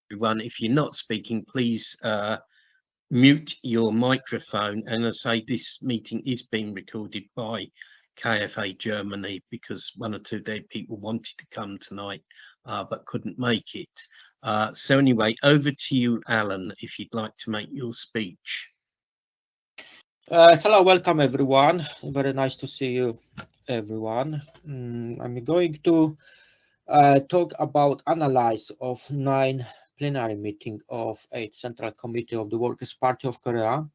Everyone, if you're not speaking, please mute your microphone. And as I say, this meeting is being recorded by KFA Germany because one or two dead people wanted to come tonight but couldn't make it. So anyway, over to you, Alan, if you'd like to make your speech. Hello, welcome everyone. Very nice to see you, everyone. I'm going to talk about analysis of 9th plenary meeting of 8th Central Committee of the Workers' Party of Korea.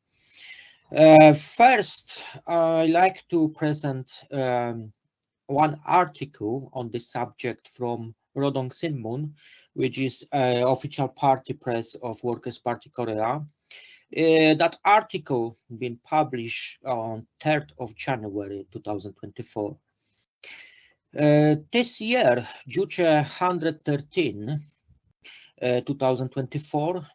First, I like to present one article on this subject from Rodong Sinmun, which is official party press of Workers' Party Korea. That article been published on 3rd of January 2024. This year, Juche 113 2024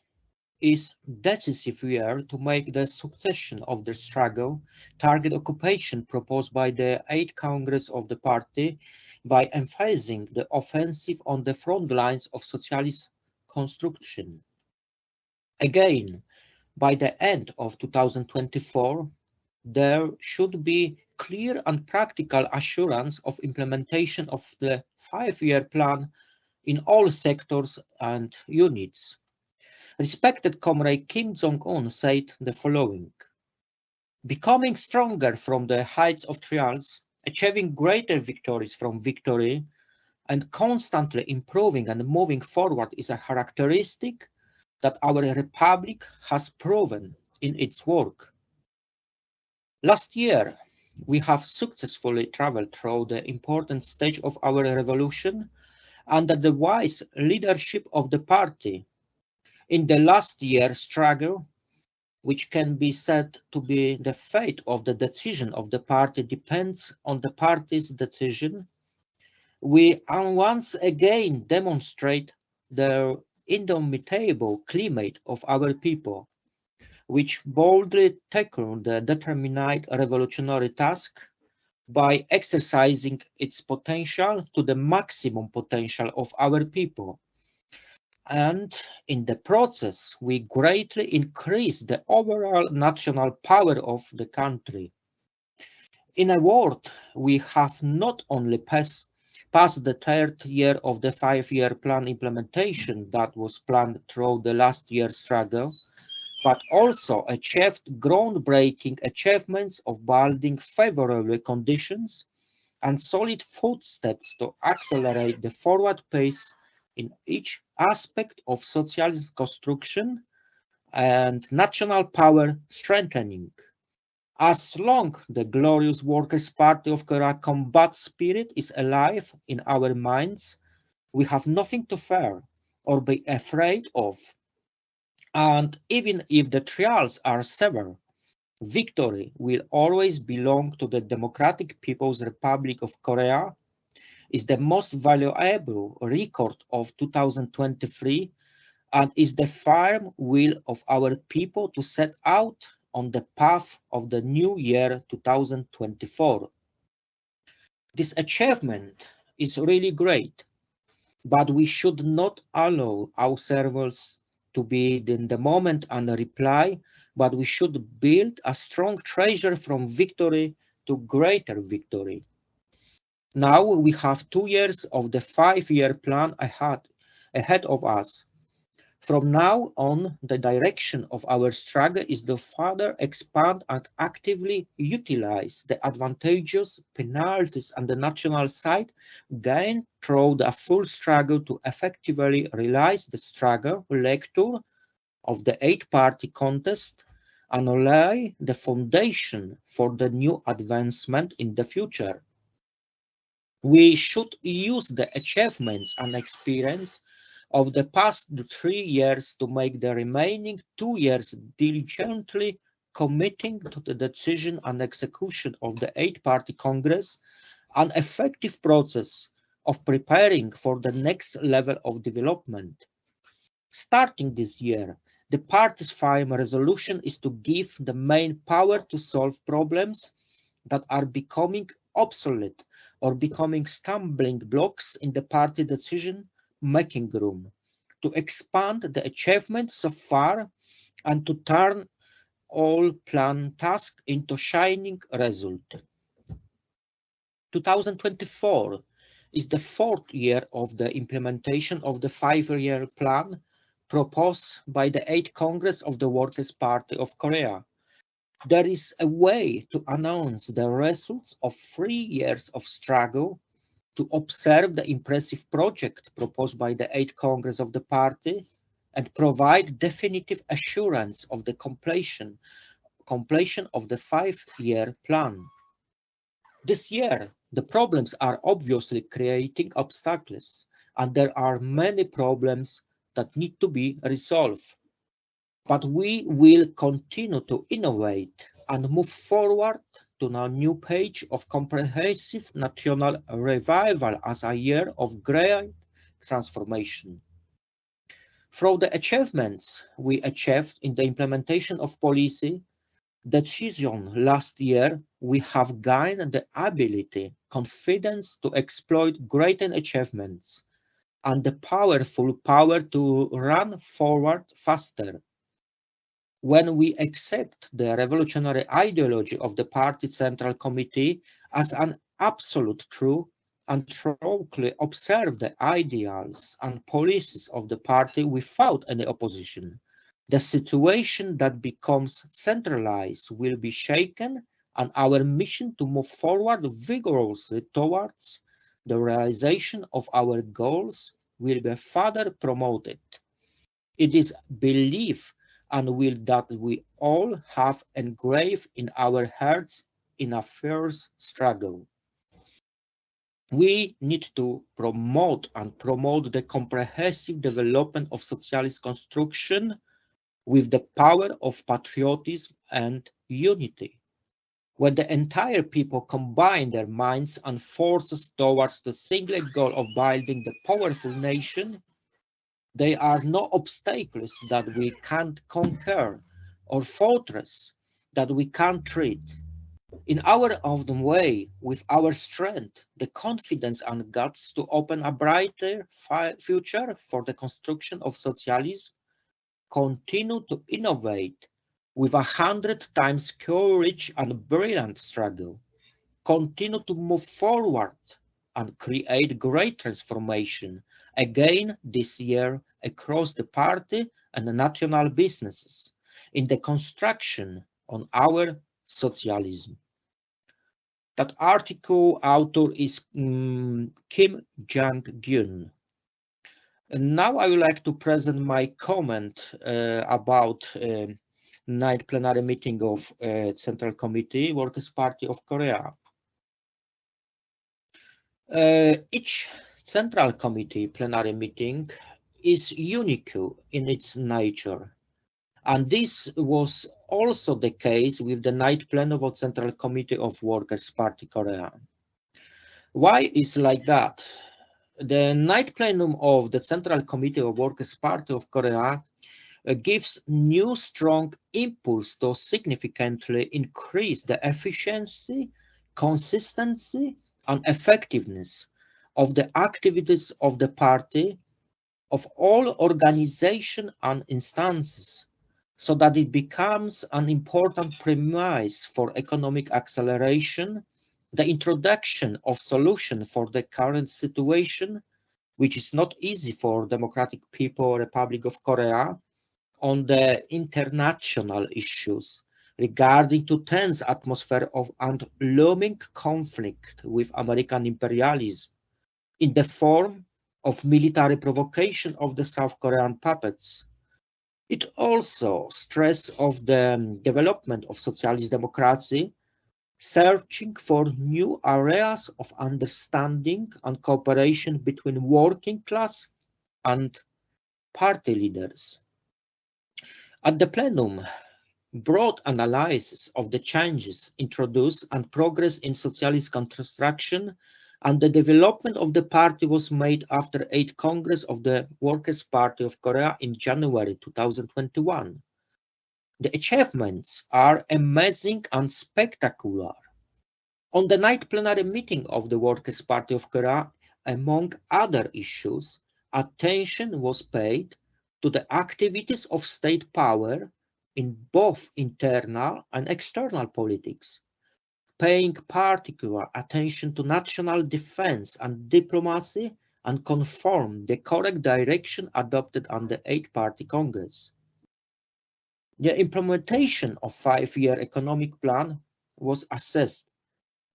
is decisive year to make the succession of the struggle target occupation proposed by the 8th Congress of the party by emphasizing the offensive on the front lines of socialist construction. Again, by the end of 2024, there should be clear and practical assurance of implementation of the 5-year plan in all sectors and units. Respected Comrade Kim Jong-un said the following: "Becoming stronger from the heights of trials, achieving greater victories from victory, and constantly improving and moving forward is a characteristic that our republic has proven in its work. Last year, we have successfully traveled through the important stage of our revolution under the wise leadership of the party. In the last year's struggle, which can be said to be the fate of the decision of the party depends on the party's decision, we once again demonstrate the indomitable climate of our people, which boldly tackled the determined revolutionary task by exercising its potential to the maximum potential of our people. And in the process, we greatly increased the overall national power of the country. In a word, we have not only passed the 3rd year of the 5-year plan implementation that was planned through the last year's struggle, but also achieved groundbreaking achievements of building favorable conditions and solid footsteps to accelerate the forward pace in each aspect of socialist construction and national power strengthening. As long the glorious Workers' Party of Korea combat spirit is alive in our minds, we have nothing to fear or be afraid of. And even if the trials are severe, victory will always belong to the Democratic People's Republic of Korea, is the most valuable record of 2023, and is the firm will of our people to set out on the path of the new year 2024. This achievement is really great, but we should not allow ourselves to be in the moment and reply, but we should build a strong treasure from victory to greater victory. Now we have 2 years of the 5-year plan ahead of us. From now on, the direction of our struggle is to further expand and actively utilize the advantageous penalties on the national side gained through the full struggle to effectively realize the struggle lecture of the 8-party contest and lay the foundation for the new advancement in the future. We should use the achievements and experience of the past 3 years to make the remaining 2 years diligently committing to the decision and execution of the 8-party Congress an effective process of preparing for the next level of development. Starting this year, the party's firm resolution is to give the main power to solve problems that are becoming obsolete or becoming stumbling blocks in the party decision making room, to expand the achievements so far and to turn all planned tasks into shining results. 2024 is the fourth year of the implementation of the 5-year plan proposed by the 8th Congress of the Workers' Party of Korea. There is a way to announce the results of 3 years of struggle, to observe the impressive project proposed by the 8th Congress of the party, and provide definitive assurance of the completion of the 5-year plan. This year, the problems are obviously creating obstacles, and there are many problems that need to be resolved. But we will continue to innovate and move forward to a new page of comprehensive national revival as a year of great transformation. Through the achievements we achieved in the implementation of policy decision last year, we have gained the ability, confidence to exploit greater achievements, and the powerful power to run forward faster. When we accept the revolutionary ideology of the Party Central Committee as an absolute truth and thoroughly observe the ideals and policies of the party without any opposition, the situation that becomes centralized will be shaken, and our mission to move forward vigorously towards the realization of our goals will be further promoted. It is belief and will that we all have engraved in our hearts in a fierce struggle. We need to promote the comprehensive development of socialist construction with the power of patriotism and unity. When the entire people combine their minds and forces towards the single goal of building the powerful nation, there are no obstacles that we can't conquer or fortress that we can't treat. In our own way, with our strength, the confidence and guts to open a brighter future for the construction of socialism, continue to innovate with 100 times courage and brilliant struggle, continue to move forward and create great transformation again this year across the party and the national businesses in the construction on our socialism. That article author is Kim Jang-gyun. And now I would like to present my comment about 9th plenary meeting of Central Committee, Workers' Party of Korea. Each Central Committee plenary meeting is unique in its nature, and this was also the case with the 9th Plenum of Central Committee of Workers' Party Korea. Why is like that? The 9th Plenum of the Central Committee of Workers' Party of Korea gives new strong impulse to significantly increase the efficiency, consistency, and effectiveness of the activities of the party, of all organizations and instances, so that it becomes an important premise for economic acceleration, the introduction of solutions for the current situation, which is not easy for Democratic People Republic of Korea, on the international issues regarding to tense atmosphere of and looming conflict with American imperialism in the form of military provocation of the South Korean puppets. It also stress of the development of socialist democracy, searching for new areas of understanding and cooperation between working class and party leaders. At the plenum, broad analysis of the changes introduced and progress in socialist construction and the development of the party was made after 8th Congress of the Workers' Party of Korea in January 2021. The achievements are amazing and spectacular. On the 9th plenary meeting of the Workers' Party of Korea, among other issues, attention was paid to the activities of state power in both internal and external politics, paying particular attention to national defense and diplomacy and confirmed the correct direction adopted on the Eight-Party Congress. The implementation of five-year economic plan was assessed,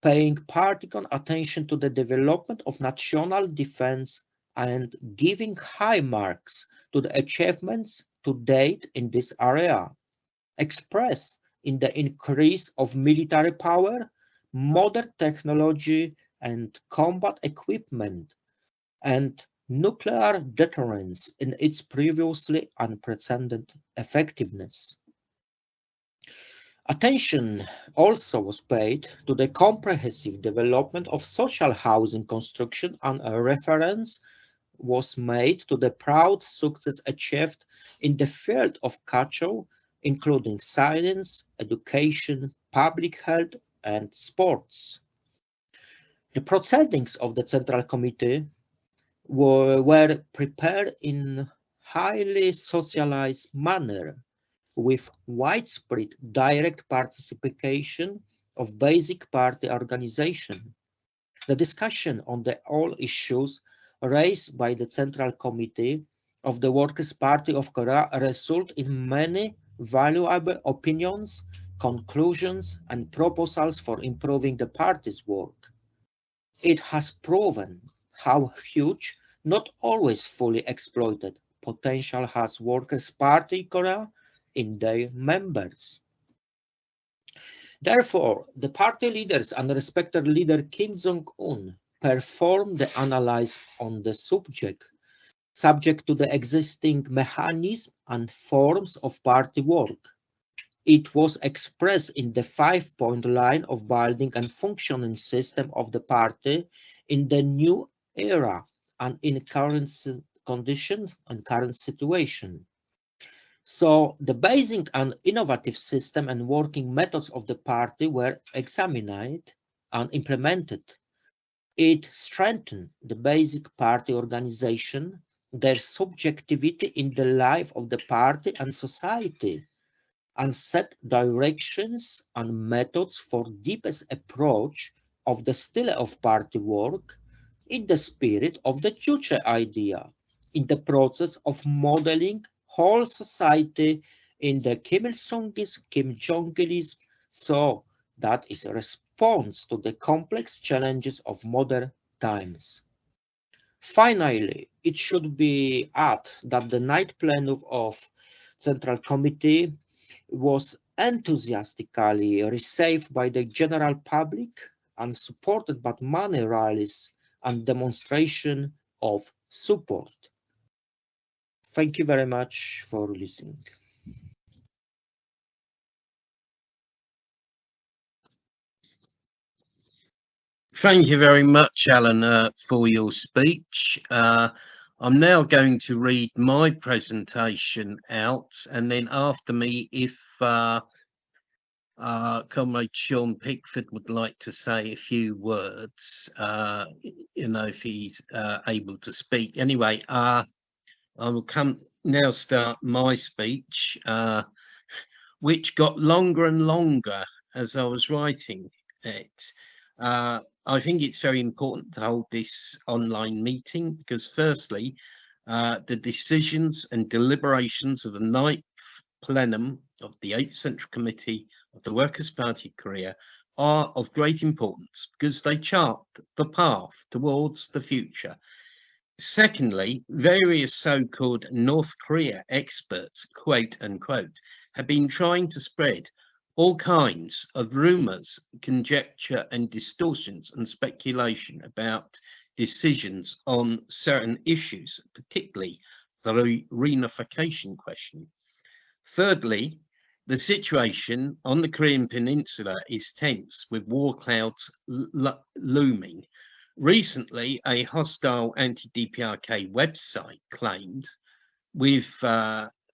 paying particular attention to the development of national defense and giving high marks to the achievements to date in this area, expressed in the increase of military power, modern technology and combat equipment, and nuclear deterrence in its previously unprecedented effectiveness. Attention also was paid to the comprehensive development of social housing construction, and a reference was made to the proud success achieved in the field of culture, including science, education, public health, and sports. The proceedings of the Central Committee were prepared in highly socialized manner, with widespread direct participation of basic party organization. The discussion on all issues raised by the Central Committee of the Workers' Party of Korea result in many valuable opinions, conclusions, and proposals for improving the party's work. It has proven how huge, not always fully exploited, potential has Workers' Party Korea in their members. Therefore, the party leaders and respected leader Kim Jong-un performed the analysis on the subject to the existing mechanisms and forms of party work. It was expressed in the 5-point line of building and functioning system of the party in the new era and in current conditions and current situation. So the basic and innovative system and working methods of the party were examined and implemented. It strengthened the basic party organization, their subjectivity in the life of the party and society, and set directions and methods for deepest approach of the style of party work in the spirit of the Juche idea, in the process of modeling whole society in the Kim Il-sungist, Kim Jong-ilism, so that is a response to the complex challenges of modern times. Finally, it should be added that the 9th Plenum of Central Committee was enthusiastically received by the general public and supported by many rallies and demonstrations of support. Thank you very much for listening. Thank you very much, Alan, for your speech. I'm now going to read my presentation out, and then after me, if Comrade Sean Pickford would like to say a few words, if he's able to speak. Anyway, I will now start my speech, which got longer and longer as I was writing it. I think it's very important to hold this online meeting because, firstly, the decisions and deliberations of the 9th Plenum of the 8th Central Committee of the Workers' Party of Korea are of great importance because they chart the path towards the future. Secondly, various so-called North Korea experts, quote unquote, have been trying to spread all kinds of rumours, conjecture and distortions and speculation about decisions on certain issues, particularly the reunification question. Thirdly, the situation on the Korean Peninsula is tense, with war clouds looming. Recently, a hostile anti-DPRK website claimed, with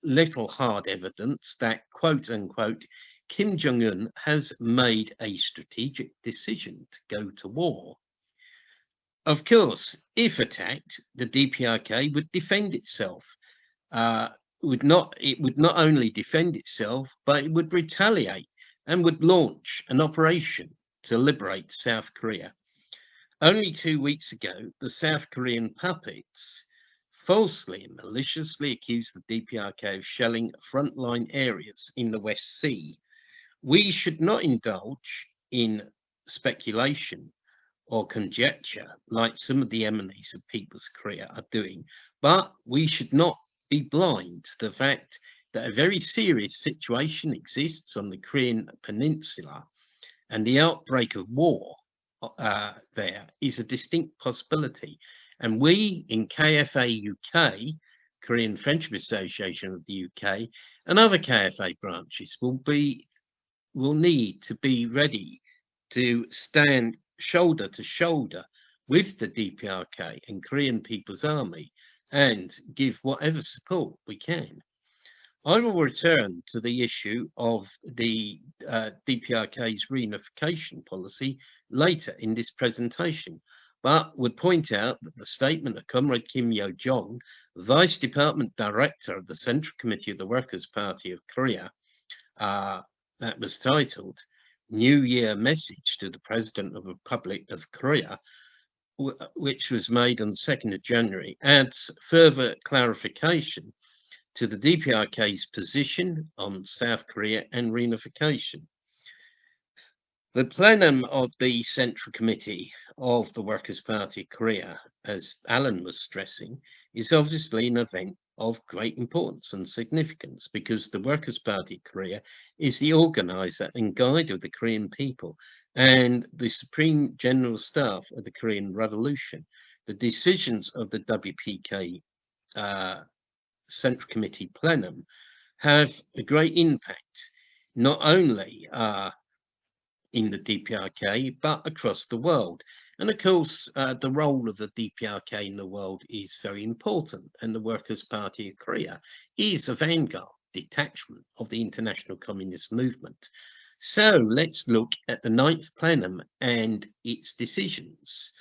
little hard evidence, that, quote unquote, Kim Jong-un has made a strategic decision to go to war. Of course, if attacked, the DPRK would defend itself. It would not only defend itself, but it would retaliate and would launch an operation to liberate South Korea. Only 2 weeks ago, the South Korean puppets falsely and maliciously accused the DPRK of shelling frontline areas in the West Sea. We should not indulge in speculation or conjecture like some of the enemies of People's Korea are doing, but we should not be blind to the fact that a very serious situation exists on the Korean Peninsula, and the outbreak of war there is a distinct possibility. And we in KFA UK, Korean Friendship Association of the UK, and other KFA branches will need to be ready to stand shoulder to shoulder with the DPRK and Korean People's Army and give whatever support we can. I will return to the issue of the DPRK's reunification policy later in this presentation, but would point out that the statement of Comrade Kim Yo-jong, Vice Department Director of the Central Committee of the Workers' Party of Korea, that was titled New Year Message to the President of the Republic of Korea, which was made on the 2nd of January, adds further clarification to the DPRK's position on South Korea and reunification. The plenum of the Central Committee of the Workers' Party of Korea, as Alan was stressing, is obviously an event of great importance and significance because the Workers' Party of Korea is the organizer and guide of the Korean people and the Supreme General Staff of the Korean Revolution. The decisions of the WPK Central Committee plenum have a great impact, not only in the DPRK, but across the world. And of course, the role of the DPRK in the world is very important, and the Workers' Party of Korea is a vanguard detachment of the international communist movement. So let's look at the 9th Plenum and its decisions.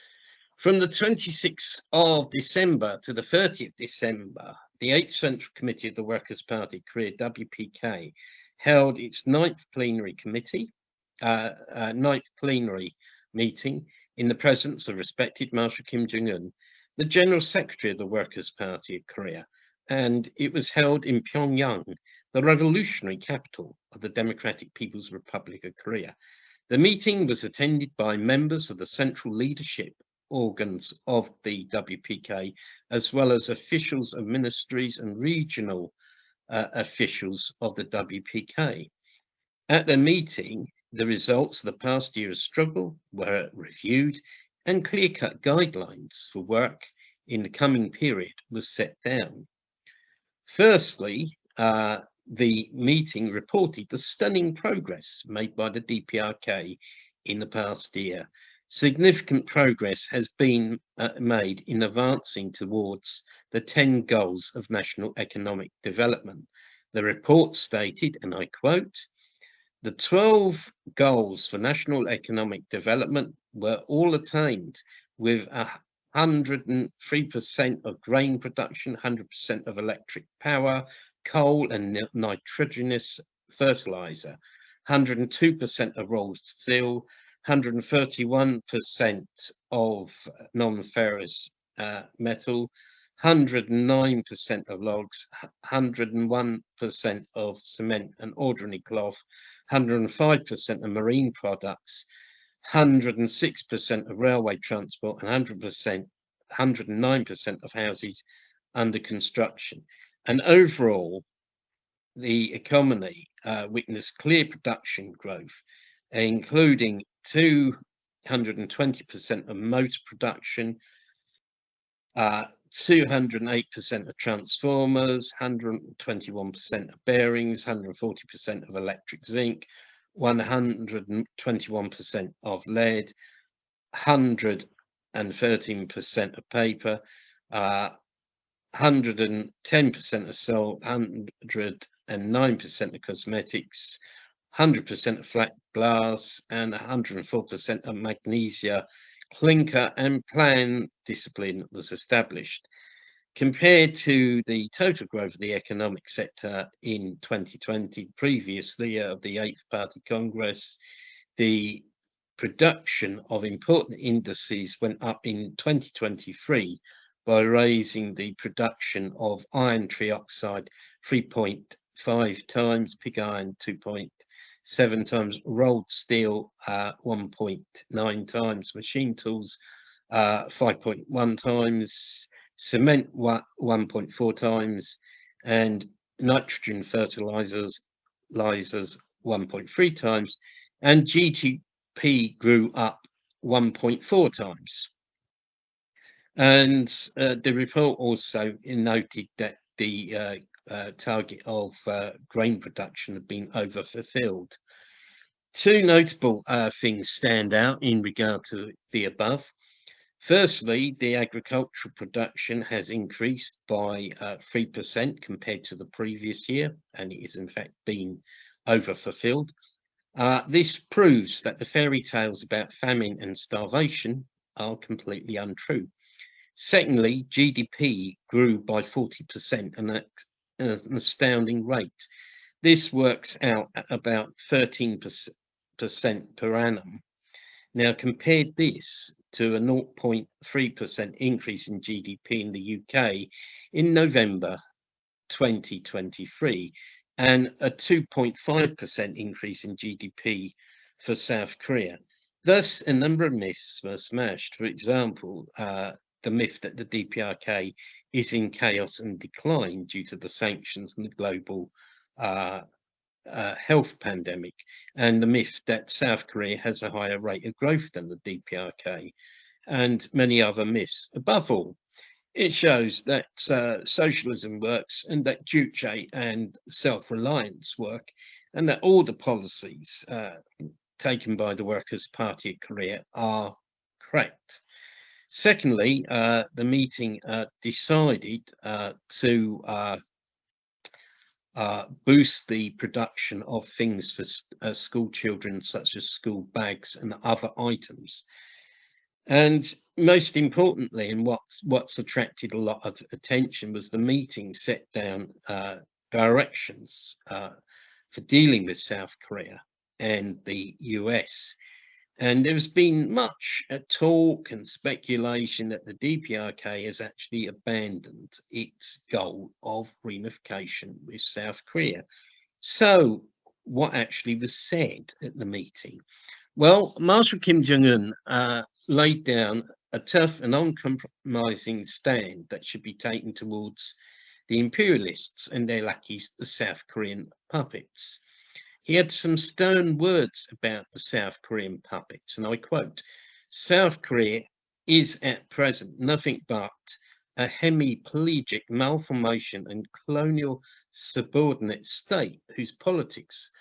From the 26th of December to the 30th of December, the 8th Central Committee of the Workers' Party of Korea, WPK, held its 9th plenary committee, 9th plenary meeting in the presence of respected Marshal Kim Jong-un, the General Secretary of the Workers' Party of Korea, and it was held in Pyongyang, the revolutionary capital of the Democratic People's Republic of Korea. The meeting was attended by members of the central leadership organs of the WPK, as well as officials of ministries and regional officials of the WPK. At the meeting, the results of the past year's struggle were reviewed and clear-cut guidelines for work in the coming period was set down. Firstly, the meeting reported the stunning progress made by the DPRK in the past year. Significant progress has been made in advancing towards the 10 goals of national economic development. The report stated, and I quote, "The 12 goals for national economic development were all attained with 103% of grain production, 100% of electric power, coal and nitrogenous fertilizer, 102% of raw steel, 131% of non-ferrous metal, 109% of logs, 101% of cement and ordinary cloth, 105% of marine products, 106% of railway transport, and 109% of houses under construction." And overall, the economy witnessed clear production growth, including 220% of motor production, 208% of transformers, 121% of bearings, 140% of electric zinc, 121% of lead, 113% of paper, 110% of salt, 109% of cosmetics, 100% of flat glass, and 104% of magnesia clinker and plan discipline was established. Compared to the total growth of the economic sector in 2020, previously of the 8th Party Congress, the production of important indices went up in 2023 by raising the production of iron trioxide 3.5 times, pig iron 2.7 times, rolled steel 1.9 times, machine tools 5.1 times, cement 1.4 times, and nitrogen fertilizers 1.3 times, and GDP grew up 1.4 times. And the report also noted that the target of grain production had been overfulfilled. Two notable things stand out in regard to the above. Firstly, the agricultural production has increased by 3% compared to the previous year, and it has in fact been overfulfilled. This proves that the fairy tales about famine and starvation are completely untrue. Secondly, GDP grew by 40%, and that's an astounding rate. This works out at about 13% per annum. Now, compared this to a 0.3% increase in GDP in the UK in November 2023, and a 2.5% increase in GDP for South Korea. Thus, a number of myths were smashed. For example, the myth that the DPRK is in chaos and decline due to the sanctions and the global health pandemic, and the myth that South Korea has a higher rate of growth than the DPRK, and many other myths. Above all, it shows that socialism works, and that Juche and self-reliance work, and that all the policies taken by the Workers' Party of Korea are correct. Secondly, the meeting decided to boost the production of things for school children, such as school bags and other items. And most importantly, and what's attracted a lot of attention, was the meeting set down directions for dealing with South Korea and the US. And there's been much talk and speculation that the DPRK has actually abandoned its goal of reunification with South Korea. So what actually was said at the meeting? Well, Marshal Kim Jong-un laid down a tough and uncompromising stand that should be taken towards the imperialists and their lackeys, the South Korean puppets. He had some stern words about the South Korean puppets, and I quote, "South Korea is at present nothing but a hemiplegic malformation and colonial subordinate state whose politics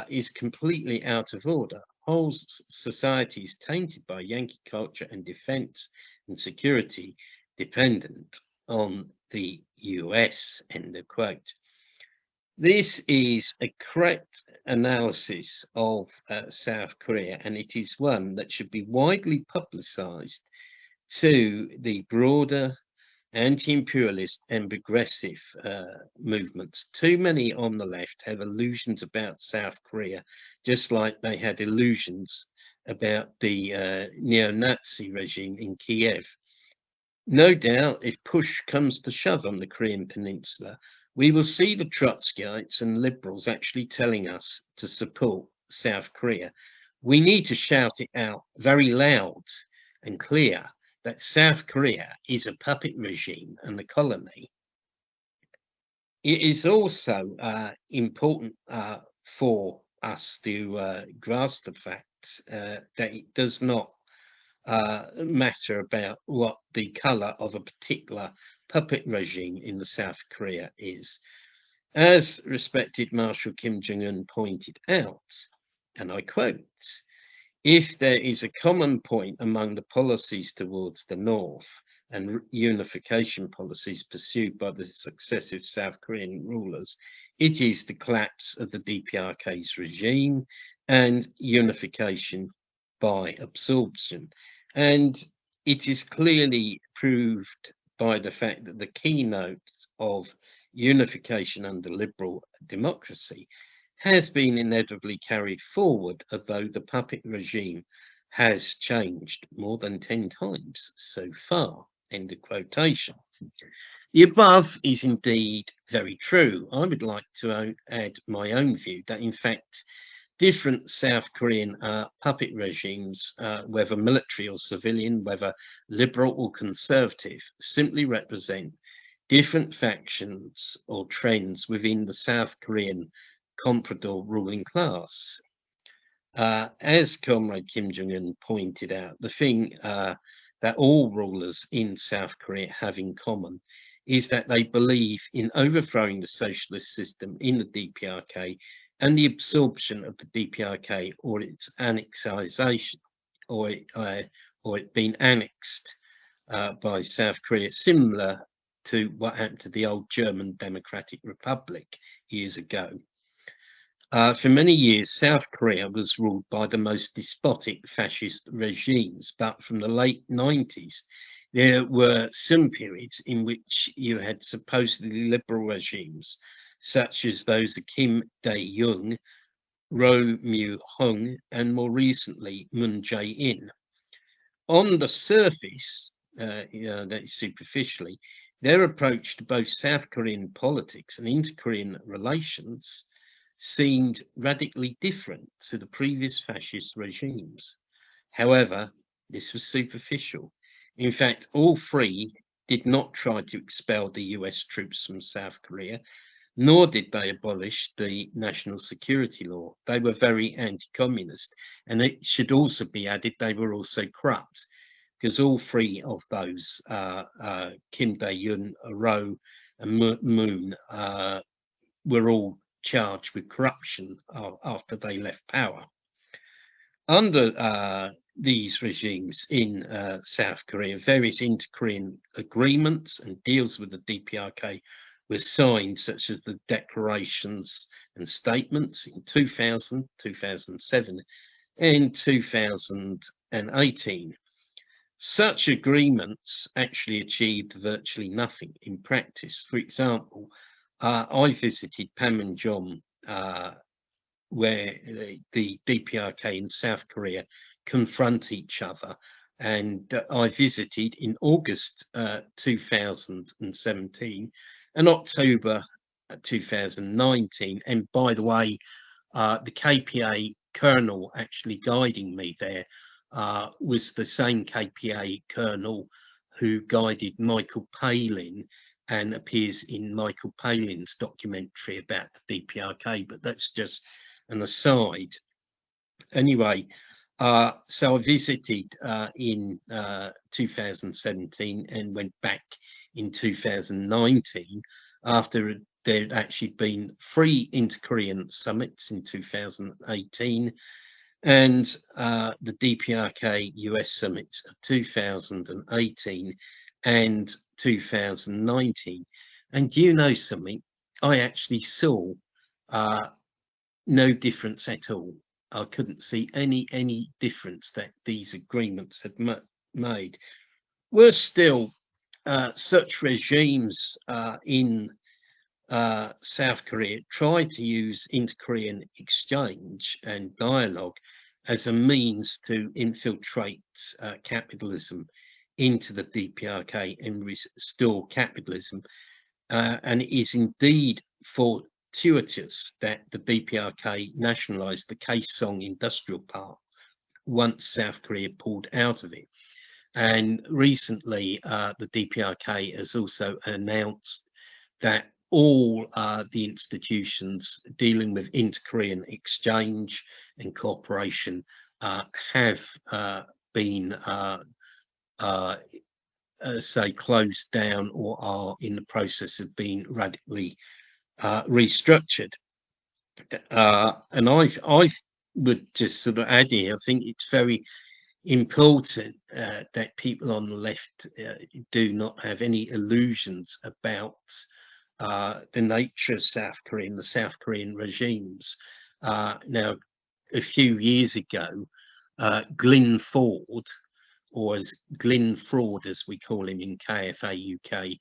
is completely out of order. Whole society is tainted by Yankee culture and defense and security dependent on the US," end of quote. This is a correct analysis of South Korea, and it is one that should be widely publicized to the broader anti-imperialist and progressive movements. Too many on the left have illusions about South Korea, just like they had illusions about the neo-Nazi regime in Kiev. No doubt, if push comes to shove on the Korean peninsula, we will see the Trotskyites and liberals actually telling us to support South Korea. We need to shout it out very loud and clear that South Korea is a puppet regime and a colony. It is also important for us to grasp the fact that it does not matter about what the color of a particular puppet regime in the South Korea is. As respected Marshal Kim Jong-un pointed out, and I quote, "If there is a common point among the policies towards the North and unification policies pursued by the successive South Korean rulers, it is the collapse of the DPRK's regime and unification by absorption." And it is clearly proved by the fact that the keynote of unification under liberal democracy has been inevitably carried forward, although the puppet regime has changed more than 10 times so far. End of quotation. The above is indeed very true. I would like to add my own view that, in fact, different South Korean puppet regimes, whether military or civilian, whether liberal or conservative, simply represent different factions or trends within the South Korean comprador ruling class. As Comrade Kim Jong-un pointed out, the thing that all rulers in South Korea have in common is that they believe in overthrowing the socialist system in the DPRK and the absorption of the DPRK or its annexation, or it being annexed by South Korea, similar to what happened to the old German Democratic Republic years ago. For many years, South Korea was ruled by the most despotic fascist regimes, but from the late 90s, there were some periods in which you had supposedly liberal regimes, such as those of Kim Dae-jung, Roh Moo-hyung, and more recently, Moon Jae-in. On the surface, that is superficially, their approach to both South Korean politics and inter-Korean relations seemed radically different to the previous fascist regimes. However, this was superficial. In fact, all three did not try to expel the US troops from South Korea, nor did they abolish the national security law. They were very anti-communist, and it should also be added they were also corrupt, because all three of those, Kim Dae-jung, Roh, and Moon, were all charged with corruption after they left power. Under these regimes in South Korea, various inter-Korean agreements and deals with the DPRK were signed, such as the declarations and statements in 2000, 2007, and 2018. Such agreements actually achieved virtually nothing in practice. For example, I visited Panmunjom, where the DPRK in South Korea confront each other, and I visited in August 2017 and October 2019. And by the way, the KPA colonel actually guiding me there was the same KPA colonel who guided Michael Palin and appears in Michael Palin's documentary about the DPRK, but that's just an aside. Anyway, so I visited in 2017 and went back in 2019 after there'd actually been 3 inter-Korean summits in 2018 and the DPRK US summits of 2018 and 2019. And do you know something? I actually saw no difference at all. I couldn't see any difference that these agreements had made. Worse still, such regimes in South Korea tried to use inter-Korean exchange and dialogue as a means to infiltrate capitalism into the DPRK and restore capitalism. And it is indeed fortuitous that the DPRK nationalized the Kaesong Industrial Park once South Korea pulled out of it. And recently, the DPRK has also announced that all the institutions dealing with inter-Korean exchange and cooperation have been say closed down or are in the process of being radically restructured. And I would just sort of add here, I think it's very important that people on the left do not have any illusions about the nature of South Korea and the South Korean regimes. Now, a few years ago, Glyn Ford or as Glyn Fraud, as we call him in KFA UK,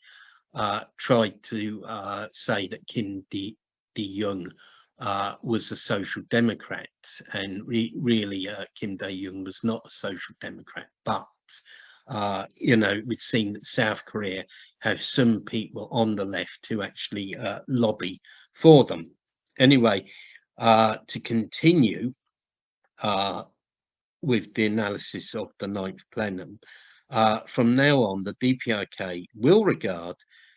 tried to say that Kim De-young was a social democrat, and really Kim De-young was not a social democrat. But you know, it would seem that South Korea have some people on the left who actually lobby for them. Anyway, to continue with the analysis of the 9th Plenum, from now on, the DPRK will regard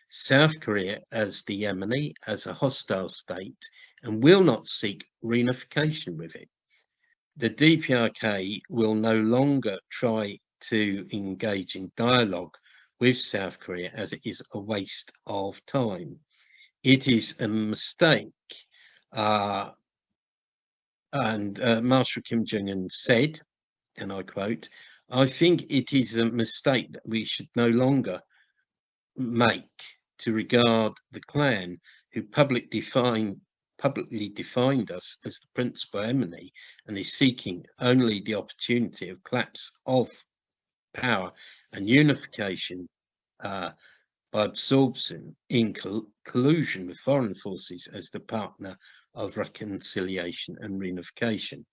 South Korea as the enemy, as a hostile state, and will not seek reunification with it. The DPRK will no longer try to engage in dialogue with South Korea, as it is a waste of time. It is a mistake. Marshal Kim Jong-un said, and I quote, "I think it is a mistake that we should no longer make to regard the clan who publicly defined us as the principal enemy and is seeking only the opportunity of collapse of power and unification by absorption in collusion with foreign forces as the partner of reconciliation and reunification.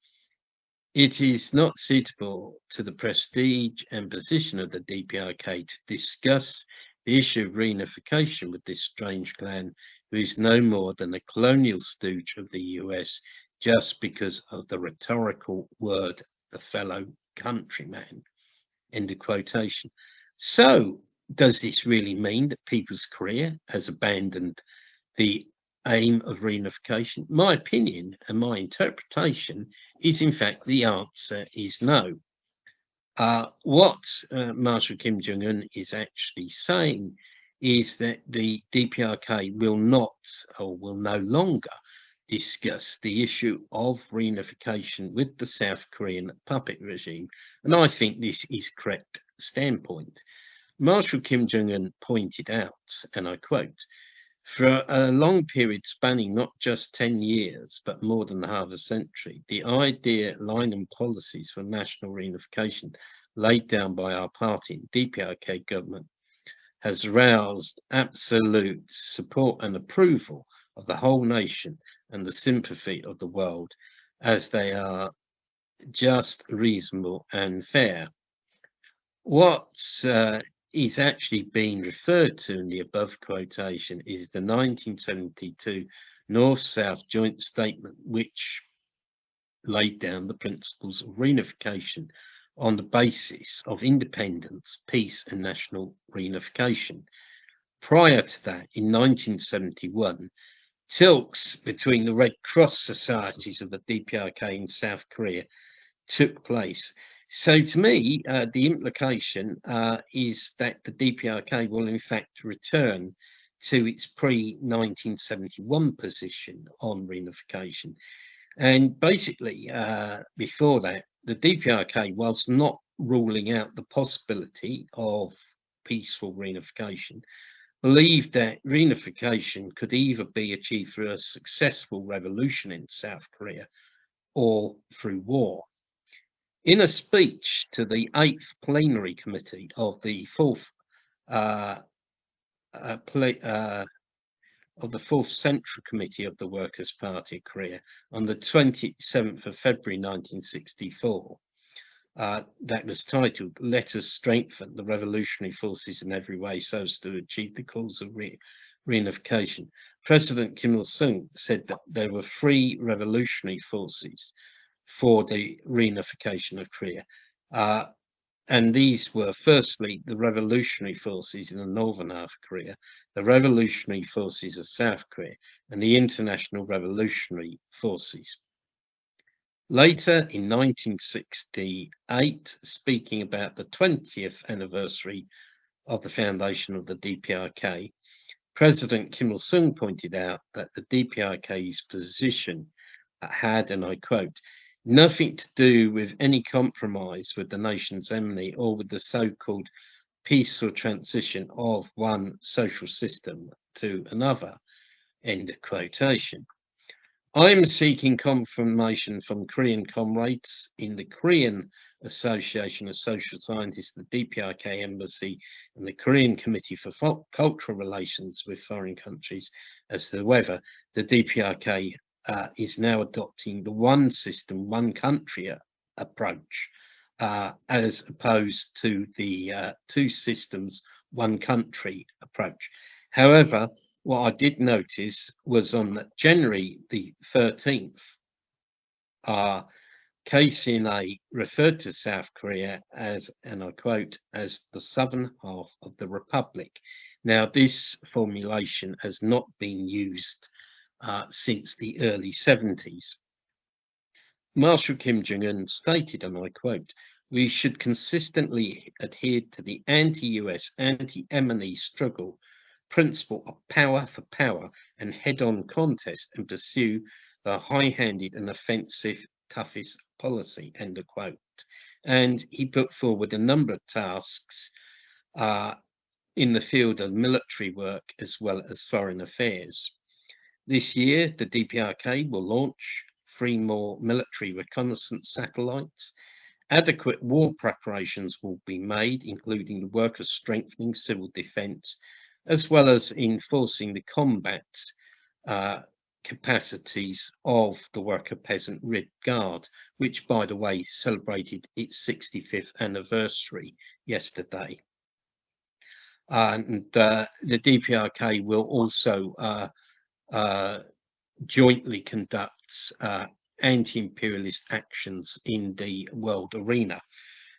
It is not suitable to the prestige and position of the DPRK to discuss the issue of reunification with this strange clan, who is no more than a colonial stooge of the US, just because of the rhetorical word, the fellow countryman." End of quotation. So, does this really mean that People's Korea has abandoned the aim of reunification? My opinion and my interpretation is, in fact, the answer is no. What Marshal Kim Jong-un is actually saying is that the DPRK will not, or will no longer, discuss the issue of reunification with the South Korean puppet regime, and I think this is correct standpoint. Marshal Kim Jong-un pointed out, and I quote, "For a long period spanning not just 10 years, but more than half a century, the idea, line and policies for national reunification laid down by our party and DPRK government has roused absolute support and approval of the whole nation and the sympathy of the world, as they are just, reasonable and fair." What is actually being referred to in the above quotation is the 1972 North-South Joint Statement, which laid down the principles of reunification on the basis of independence, peace and national reunification. Prior to that, in 1971, talks between the Red Cross societies of the DPRK in South Korea took place. So to me, the implication is that the DPRK will in fact return to its pre-1971 position on reunification. And basically, before that, the DPRK, whilst not ruling out the possibility of peaceful reunification, believed that reunification could either be achieved through a successful revolution in South Korea or through war. In a speech to the 8th Plenary Committee of the 4th Central Committee of the Workers' Party of Korea on the 27th of February 1964, that was titled "Let Us Strengthen the Revolutionary Forces in Every Way so as to Achieve the Cause of Reunification," President Kim Il-sung said that there were 3 revolutionary forces for the reunification of Korea. And these were, firstly, the revolutionary forces in the northern half of Korea, the revolutionary forces of South Korea, and the international revolutionary forces. Later, in 1968, speaking about the 20th anniversary of the foundation of the DPRK, President Kim Il-sung pointed out that the DPRK's position had, and I quote, "nothing to do with any compromise with the nation's enemy or with the so-called peaceful transition of one social system to another." End of quotation. I'm seeking confirmation from Korean comrades in the Korean Association of Social Scientists, the DPRK Embassy, and the Korean Committee for Cultural Relations with Foreign Countries as to whether the DPRK is now adopting the one system, one country approach, as opposed to the two systems, one country approach. However, what I did notice was on January the 13th, KCNA referred to South Korea as, and I quote, as the southern half of the republic. Now, this formulation has not been used since the early 70s. Marshal Kim Jong-un stated, and I quote, "We should consistently adhere to the anti-US, anti-MNE struggle principle of power for power and head-on contest and pursue the high-handed and offensive toughest policy," end of quote. And he put forward a number of tasks in the field of military work as well as foreign affairs. This year, the DPRK will launch 3 more military reconnaissance satellites. Adequate war preparations will be made, including the work of strengthening civil defence, as well as enforcing the combat capacities of the Worker Peasant Red Guard, which, by the way, celebrated its 65th anniversary yesterday. And the DPRK will also jointly conduct anti-imperialist actions in the world arena.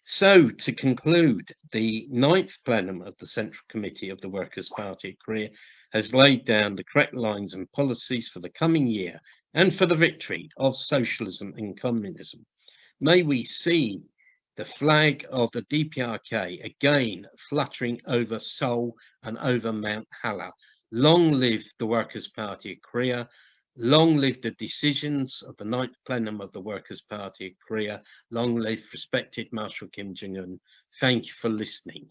So, to conclude, the 9th Plenum of the Central Committee of the Workers' Party of Korea has laid down the correct lines and policies for the coming year and for the victory of socialism and communism. May we see the flag of the DPRK again fluttering over Seoul and over Mount Halla. Long live the Workers' Party of Korea. Long live the decisions of the 9th Plenum of the Workers' Party of Korea. Long live respected Marshal Kim Jong-un. Thank you for listening.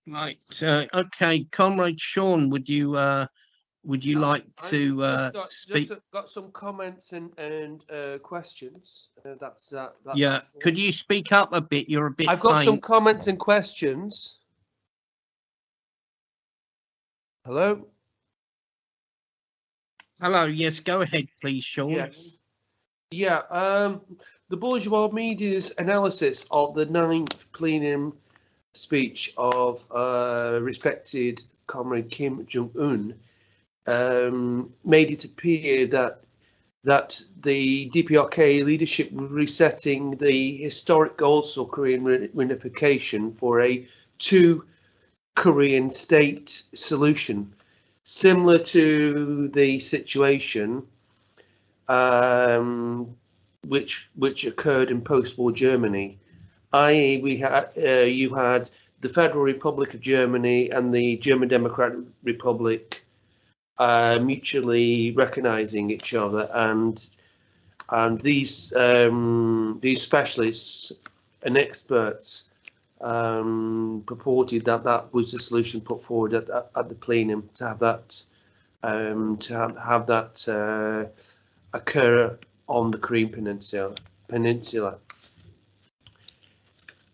Right. Okay, Comrade Sean, would you like to speak? Just got some comments and questions. Yeah. Could you speak up a bit? You're a bit I've got faint. some comments and questions. Hello? Hello. Yes, go ahead, please, Sean. Yes. Yeah. The bourgeois media's analysis of the 9th Plenum speech of respected Comrade Kim Jong-un made it appear that the DPRK leadership was resetting the historic goals for Korean reunification for a 2 Korean state solution, similar to the situation which occurred in post-war Germany, i.e., you had the Federal Republic of Germany and the German Democratic Republic mutually recognizing each other, and these specialists and experts purported that was the solution put forward at the plenum, to have that occur on the Korean Peninsula.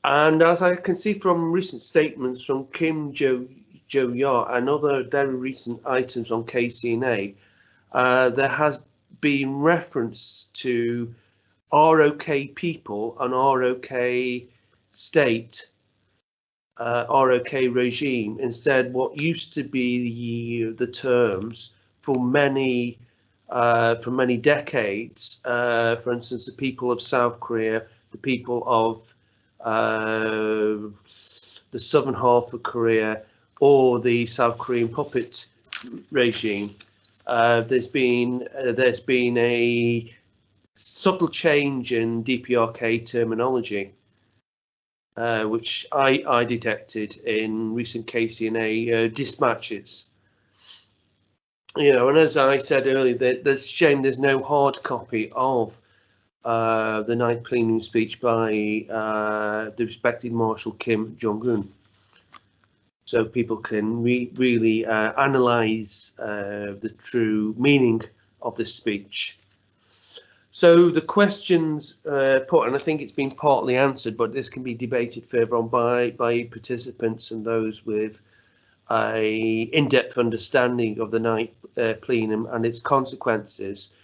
And as I can see from recent statements from Kim Jo-ya and other very recent items on KCNA, there has been reference to ROK people and ROK state, ROK regime, instead what used to be the terms for many decades. For instance, the people of South Korea, the people of the southern half of Korea, or the South Korean puppet regime. There's been a subtle change in DPRK terminology, which I detected in recent KCNA dispatches. You know, and as I said earlier, there's a shame there's no hard copy of the 9th Plenum speech by the respected Marshal Kim Jong-un, so people can really analyse the true meaning of this speech. So the questions put, and I think it's been partly answered, but this can be debated further on by participants and those with a in-depth understanding of the 9th Plenum and its consequences,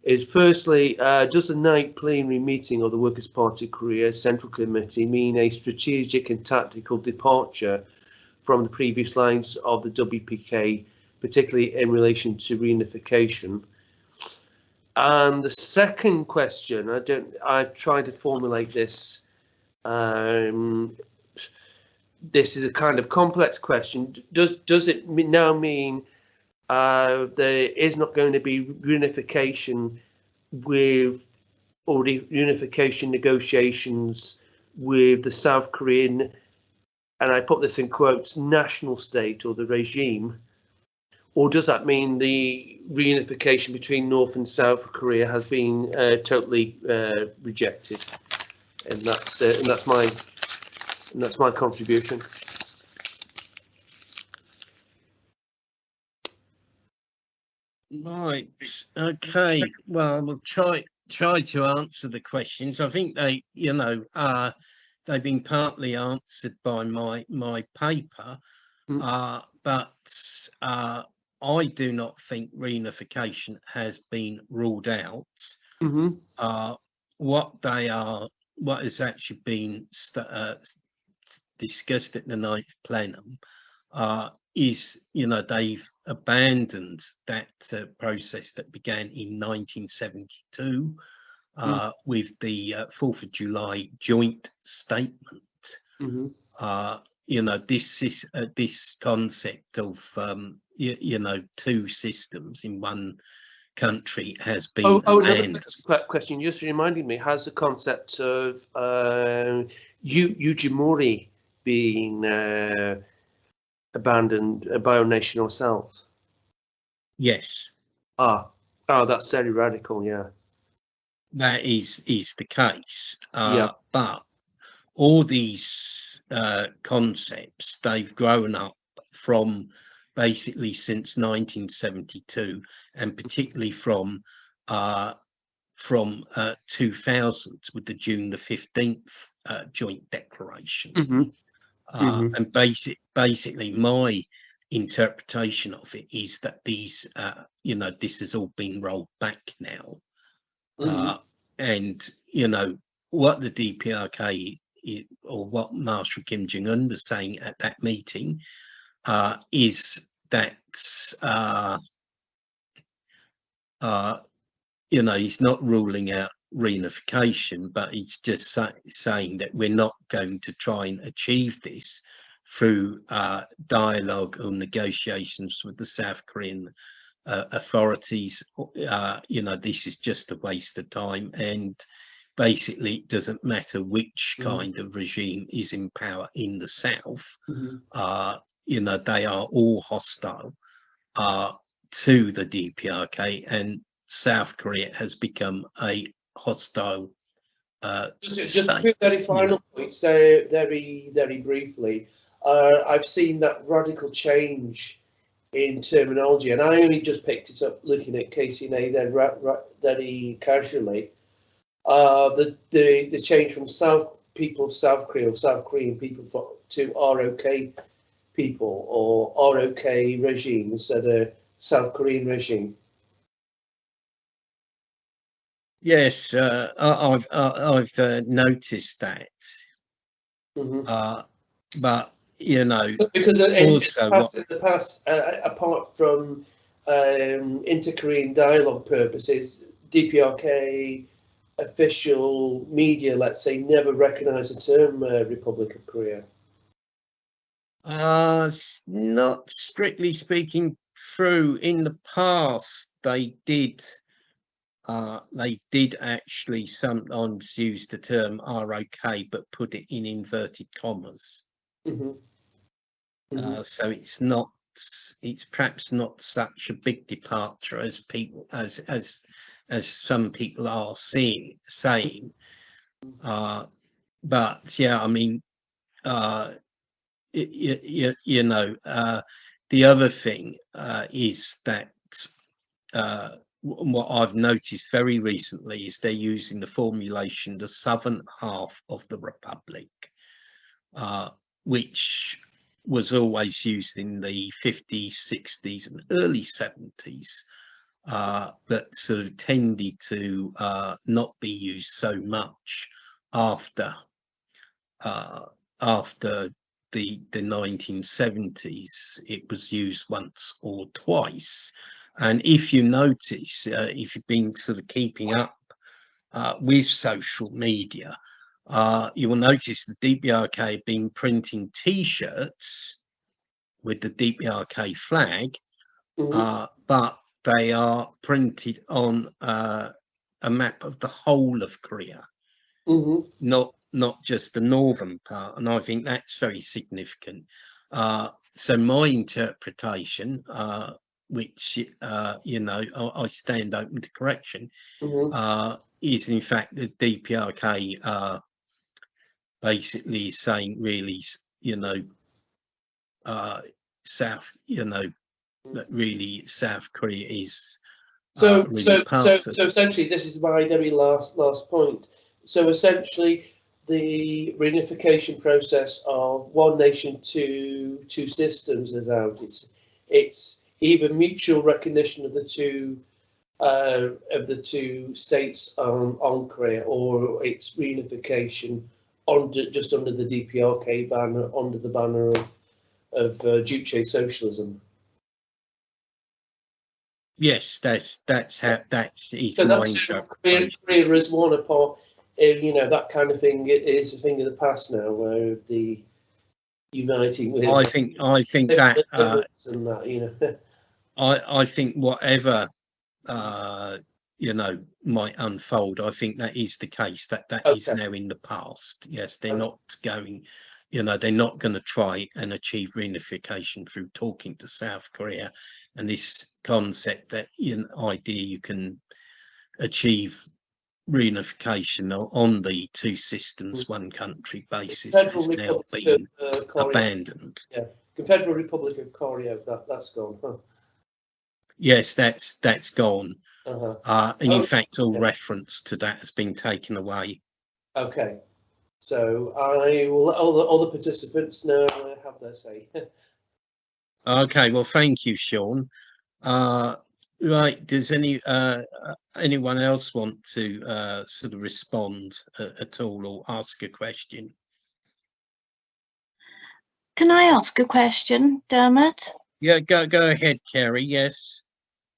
is firstly, does the 9th plenary meeting of the Workers' Party of Korea Central Committee mean a strategic and tactical departure from the previous lines of the WPK, particularly in relation to reunification? And the second question, I've tried to formulate this. This is a kind of complex question. Does it now mean there is not going to be reunification with, or reunification negotiations with the South Korean, and I put this in quotes, national state or the regime? Or does that mean the reunification between North and South Korea has been totally rejected? And that's my contribution. Right. Okay. Well, we'll try to answer the questions. I think they, they've been partly answered by my paper, but I do not think reunification has been ruled out. What has actually been discussed at the 9th Plenum is, they've abandoned that process that began in 1972 with the 4th of July joint statement. This concept of two systems in one country has been abandoned. Another question just reminded me, has the concept of Ujimori being abandoned by our nation ourselves? Yes. That's very radical. Yeah, that is the case. Yeah. But all these concepts, they've grown up from basically since 1972, and particularly from 2000 with the June the 15th joint declaration. And basically my interpretation of it is that these this has all been rolled back now. And what the DPRK or what Marshal Kim Jong-un was saying at that meeting is that he's not ruling out reunification, but he's just saying that we're not going to try and achieve this through dialogue or negotiations with the South Korean authorities. This is just a waste of time, and basically it doesn't matter which kind of regime is in power in the South. They are all hostile to the DPRK, and South Korea has become a hostile just very final points, very briefly. I've seen that radical change in terminology, and I only just picked it up looking at KCNA very casually. The change from people of South Korea, or South Korean people, to ROK people, or ROK regime instead of South Korean regime. Yes, I've noticed that. But because in the past, apart from inter-Korean dialogue purposes, DPRK official media, let's say, never recognised the term Republic of Korea. Not strictly speaking true. In the past, they did actually sometimes use the term ROK, but put it in inverted commas. So it's perhaps not such a big departure as as some people are saying. But yeah, I mean, you know, the other thing is that what I've noticed very recently is they're using the formulation the southern half of the republic, which was always used in the 50s, 60s and early 70s, but sort of tended to not be used so much after the 1970s. It was used once or twice. And if you notice, if you've been sort of keeping up with social media, you will notice the DPRK have been printing T-shirts with the DPRK flag, but they are printed on a map of the whole of Korea, not just the northern part, and I think that's very significant. So my interpretation, which you know, I stand open to correction, is in fact the DPRK basically saying, really, you know, South, you know, that really South Korea is really so essentially, this is my very last point. So essentially, the reunification process of one nation, two systems is out. It's either mutual recognition of the two states on Korea, or it's reunification just under the DPRK banner, under the banner of Juche socialism. Yes, that's how that's So my that's interpretation. Korea is one apart. You know, that kind of thing. It is a thing of the past now, where the uniting with. I think that and that, you know. I think whatever you know might unfold, I think that is the case. That is now in the past. Yes, they're not going. You know, they're not going to try and achieve reunification through talking to South Korea, and this concept that idea you can achieve reunification on the two systems, one country basis has now been abandoned. Yeah, Confederate Republic of Korea, that's gone. Huh? Yes, that's gone. And in fact, all reference to that has been taken away. Okay, so I will let all the participants now have their say. Okay, well, thank you, Sean. Right, does anyone else want to sort of respond at all or ask a question? Can I ask a question, Dermot? Yeah, go ahead, Kerry. Yes.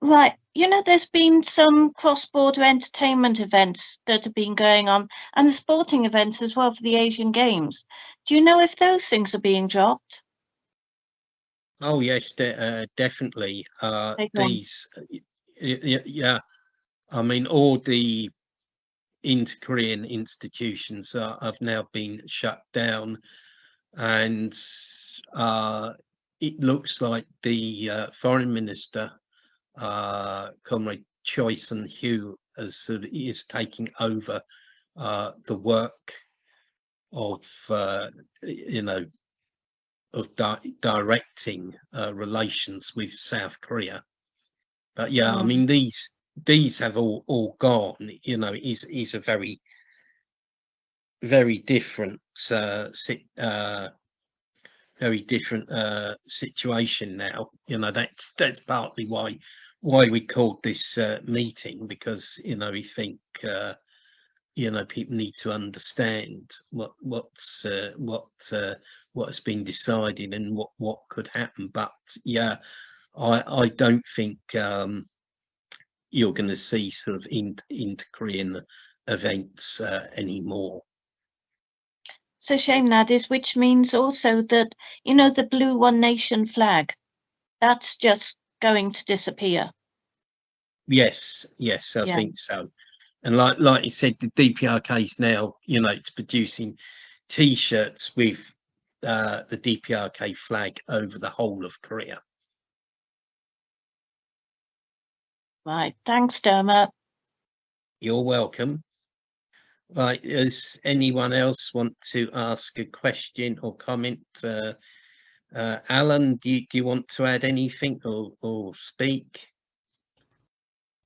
Right, you know, there's been some cross-border entertainment events that have been going on, and the sporting events as well for the Asian Games. Do you know if those things are being dropped? Oh yes, definitely. These, yeah. I mean, all the inter-Korean institutions have now been shut down, and it looks like the foreign minister, Comrade Choi Sun-hyu, is taking over the work of you know, of directing relations with South Korea. But yeah, I mean, these have all gone. You know, is a very different very different situation now. You know, that's partly why we called this meeting, because you know, we think you know, people need to understand what's been decided and what could happen. But yeah, I don't think you're going to see sort of inter-Korean events anymore. It's a shame, that is, which means also that, you know, the blue One Nation flag, that's just going to disappear. Yes, I think so. And like you said, the DPRK is now, you know, it's producing T-shirts with the DPRK flag over the whole of Korea. Right, thanks, Dermot. You're welcome. Right, does anyone else want to ask a question or comment? Alan, do you want to add anything or speak?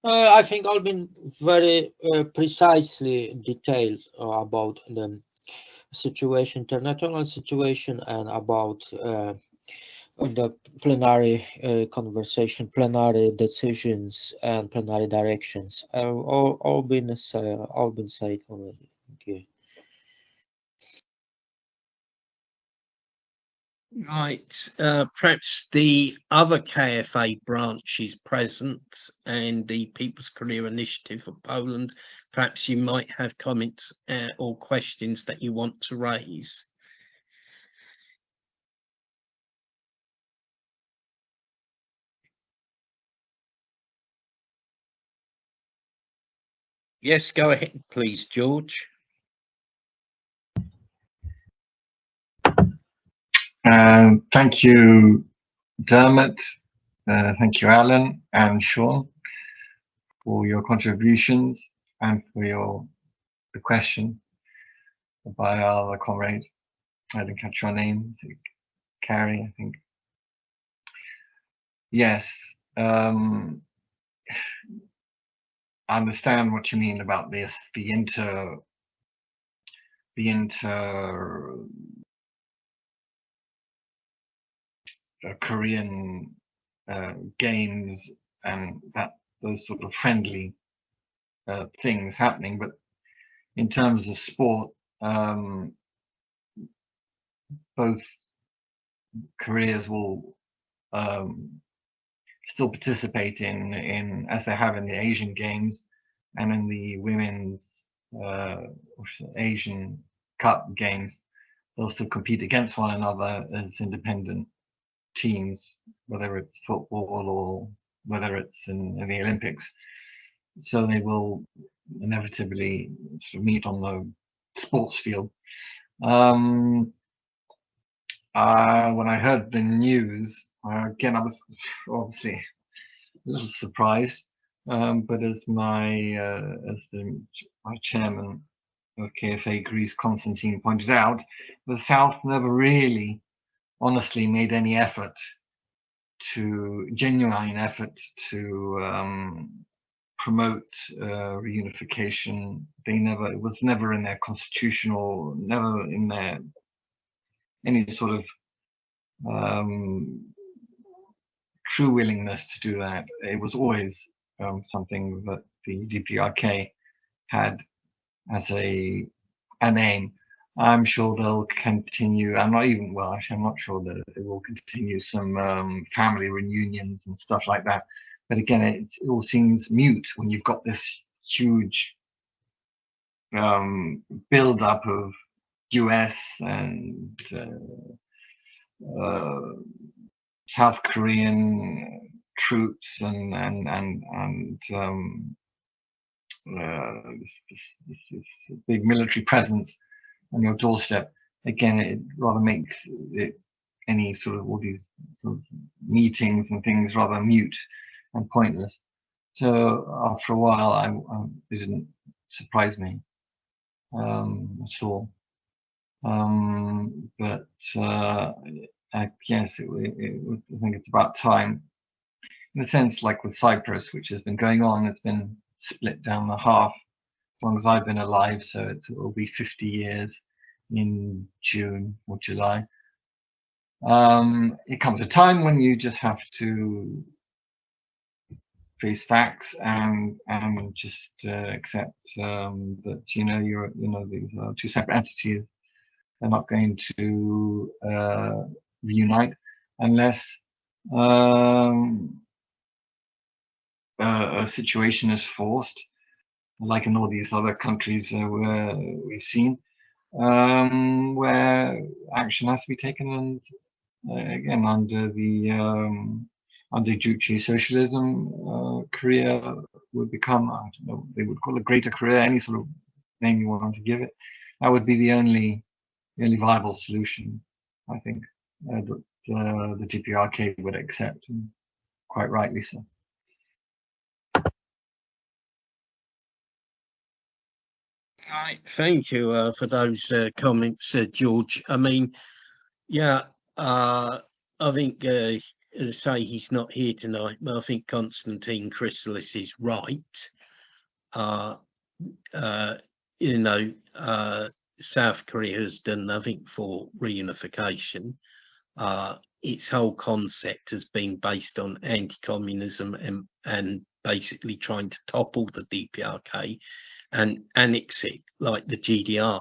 I think I've been very precisely detailed about the situation, international situation, and about the plenary conversation, plenary decisions, and plenary directions. All been said already. Thank you. Right, perhaps the other KFA branch is present and the People's Career Initiative of Poland. Perhaps you might have comments or questions that you want to raise. Yes, go ahead, please, George. Thank you, Dermot. Thank you, Alan and Sean, for your contributions and for the question by our comrade. I didn't catch your name, Carrie, I think. Yes, I understand what you mean about this, the inter Korean games and those sort of friendly things happening, but in terms of sport, both Koreas will still participate in as they have in the Asian Games and in the women's Asian Cup games. They'll still compete against one another as independent teams, whether it's football or whether it's in the Olympics. So they will inevitably sort of meet on the sports field. When I heard the news, again, I was obviously a little surprised, but as my chairman of KFA Greece, Constantine, pointed out, the South never really honestly made any genuine effort to promote reunification. It was never in their constitutional, never in their any sort of true willingness to do that. It was always something that the DPRK had as an aim. I'm sure they'll continue. I'm not sure that it will continue some family reunions and stuff like that. But again, it all seems mute when you've got this huge build up of US and South Korean troops and this big military presence on your doorstep. Again, it rather makes it any sort of all these sort of meetings and things rather mute and pointless. So after a while, it didn't surprise me at all. But yes, I think it's about time. In a sense, like with Cyprus, which has been going on, it's been split down the half as long as I've been alive. So it will be 50 years in June or July. It comes a time when you just have to face facts and just accept that these are two separate entities. They're not going to reunite unless a situation is forced, like in all these other countries where we've seen, where action has to be taken, and again under Juche socialism, Korea would become, I don't know, they would call it Greater Korea, any sort of name you want to give it. That would be the only viable solution, I think, that the DPRK would accept, and quite rightly so. Right, thank you for those comments, George. I mean, yeah, I think, as I say, he's not here tonight, but I think Constantine Chrysalis is right. You know, South Korea has done nothing for reunification. Its whole concept has been based on anti-communism and basically trying to topple the DPRK and annex it like the GDR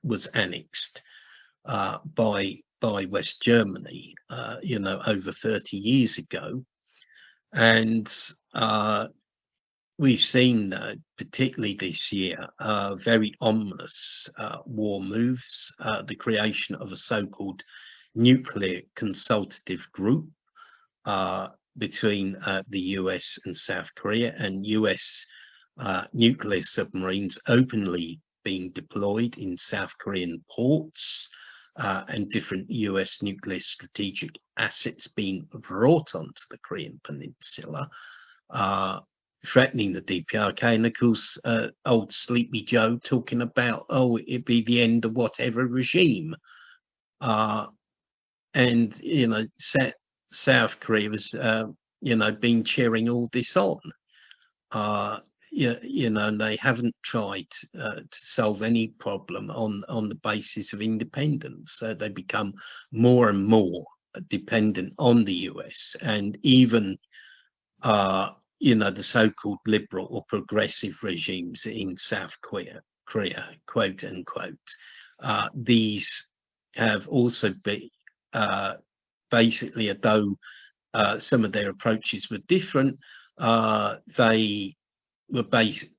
was annexed by West Germany, you know, over 30 years ago. And we've seen, particularly this year, very ominous war moves, the creation of a so-called nuclear consultative group between the US and South Korea, and US nuclear submarines openly being deployed in South Korean ports, and different US nuclear strategic assets being brought onto the Korean Peninsula, threatening the DPRK, and of course old Sleepy Joe talking about, oh, it'd be the end of whatever regime. And you know, South Korea was you know, been cheering all this on. You know, and they haven't tried to solve any problem on the basis of independence. So they become more and more dependent on the US, and even you know, the so-called liberal or progressive regimes in South Korea, quote unquote, these have also been basically, although some of their approaches were different, they were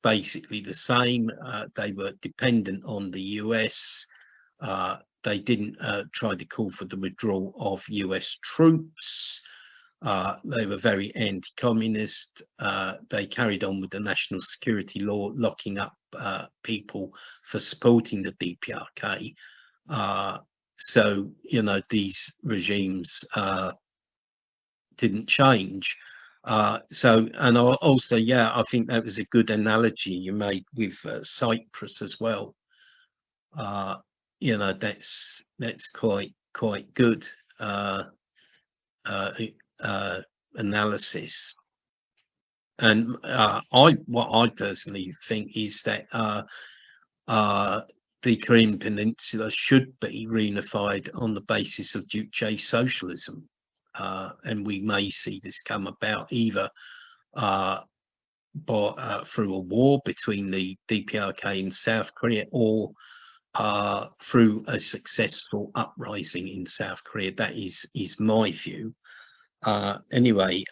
basically the same. They were dependent on the US. They didn't try to call for the withdrawal of US troops. They were very anti-communist. They carried on with the national security law, locking up people for supporting the DPRK. So, you know, these regimes didn't change. So, and also, yeah, I think that was a good analogy you made with Cyprus as well. You know, that's quite good analysis. And what I personally think is that the Korean Peninsula should be reunified on the basis of Juche socialism, and we may see this come about either through a war between the DPRK and South Korea, or through a successful uprising in South Korea. That is my view. Anyway,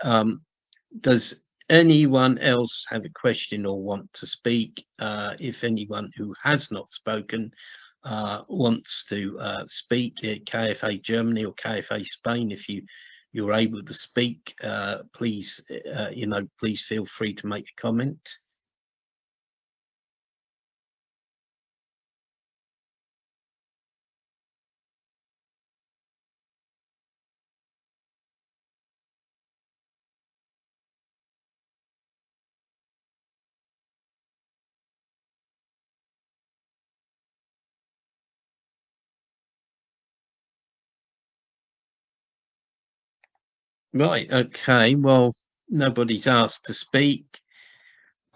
does anyone else have a question or want to speak? If anyone who has not spoken wants to speak, KFA Germany or KFA Spain, if you're able to speak, please, you know, please feel free to make a comment. Right, okay, well, nobody's asked to speak.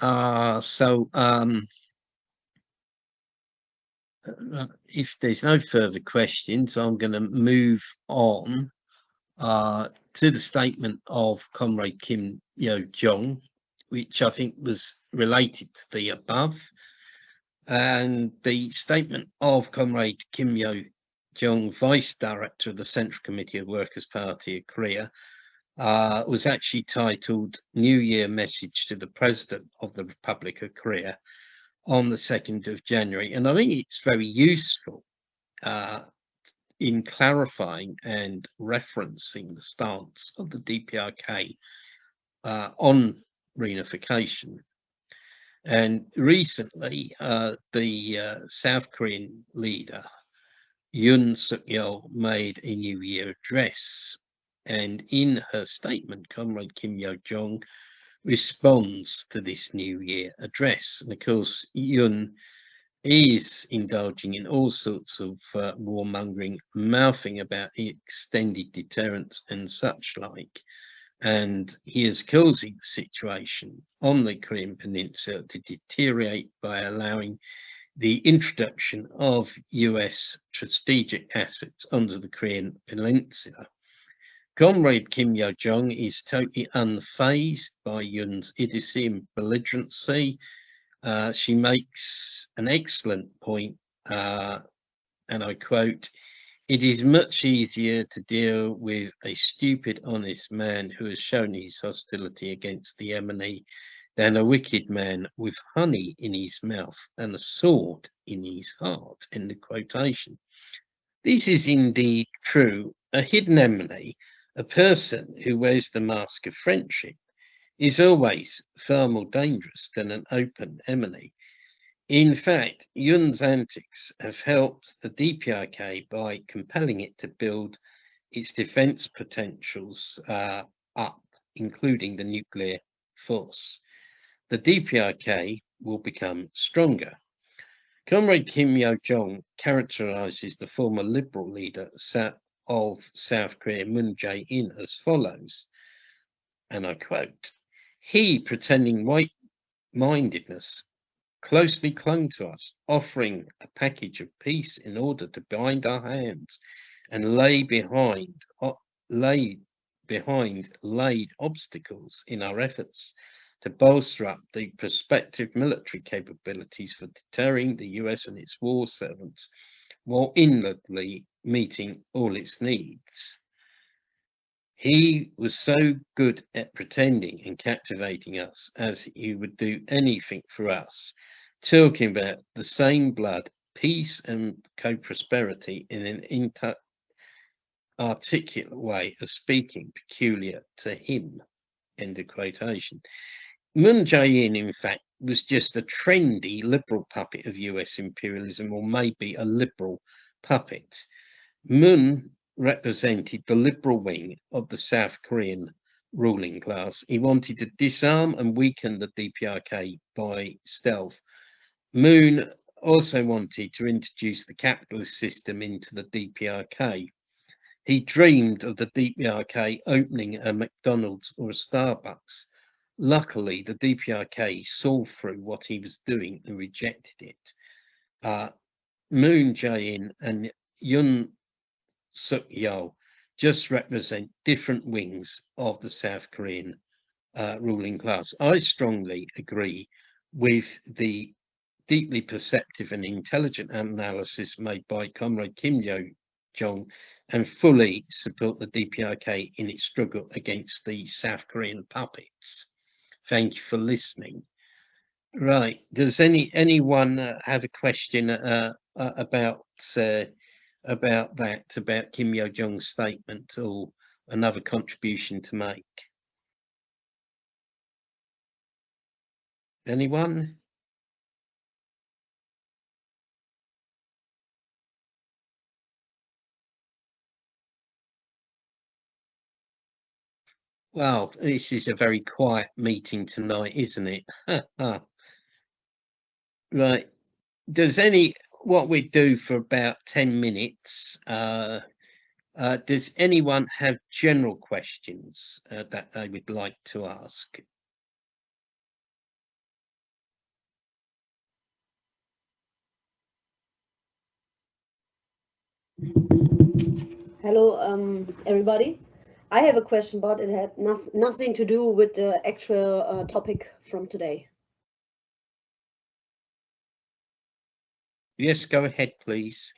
So if there's no further questions, I'm going to move on to the statement of Comrade Kim Yo-jong, which I think was related to the above. And the statement of Comrade Kim Yo-jong, Vice Director of the Central Committee of Workers' Party of Korea, was actually titled New Year Message to the President of the Republic of Korea on the 2nd of January. And I think it's very useful in clarifying and referencing the stance of the DPRK on reunification. And recently, the South Korean leader, Yoon Suk-yeol, made a New Year address. And in her statement, Comrade Kim Yo-jong responds to this New Year address. And of course, Yoon is indulging in all sorts of warmongering, mouthing about extended deterrence and such like. And he is causing the situation on the Korean Peninsula to deteriorate by allowing the introduction of US strategic assets onto the Korean Peninsula. Comrade Kim Yo-jong is totally unfazed by Yoon's idiocy and belligerency. She makes an excellent point, and I quote, "It is much easier to deal with a stupid, honest man who has shown his hostility against the enemy than a wicked man with honey in his mouth and a sword in his heart." End of quotation. This is indeed true. A hidden enemy, a person who wears the mask of friendship, is always far more dangerous than an open enemy. In fact, Yoon's antics have helped the DPRK by compelling it to build its defence potentials up, including the nuclear force. The DPRK will become stronger. Comrade Kim Yo-jong characterises the former Liberal leader of South Korea, Moon Jae-in, as follows, and I quote, "He, pretending white-mindedness, closely clung to us, offering a package of peace in order to bind our hands and laid obstacles in our efforts to bolster up the prospective military capabilities for deterring the US and its war servants, while inwardly meeting all its needs. He was so good at pretending and captivating us as he would do anything for us, talking about the same blood, peace and co-prosperity in an articulate way of speaking peculiar to him." End of quotation. Moon Jae-in, in fact, was just a trendy liberal puppet of US imperialism, or maybe a liberal puppet. Moon represented the liberal wing of the South Korean ruling class. He wanted to disarm and weaken the DPRK by stealth. Moon also wanted to introduce the capitalist system into the DPRK. He dreamed of the DPRK opening a McDonald's or a Starbucks. Luckily, the DPRK saw through what he was doing and rejected it. Moon Jae-in and Yoon Suk-yeol just represent different wings of the South Korean ruling class. I strongly agree with the deeply perceptive and intelligent analysis made by Comrade Kim Yo-jong and fully support the DPRK in its struggle against the South Korean puppets. Thank you for listening. Right, does anyone have a question about Kim Yo-jong's statement, or another contribution to make? Anyone? Well, this is a very quiet meeting tonight, isn't it? Right. What we do for about 10 minutes, does anyone have general questions that they would like to ask? Hello, everybody. I have a question, but it had nothing to do with the actual topic from today. Yes, go ahead, please.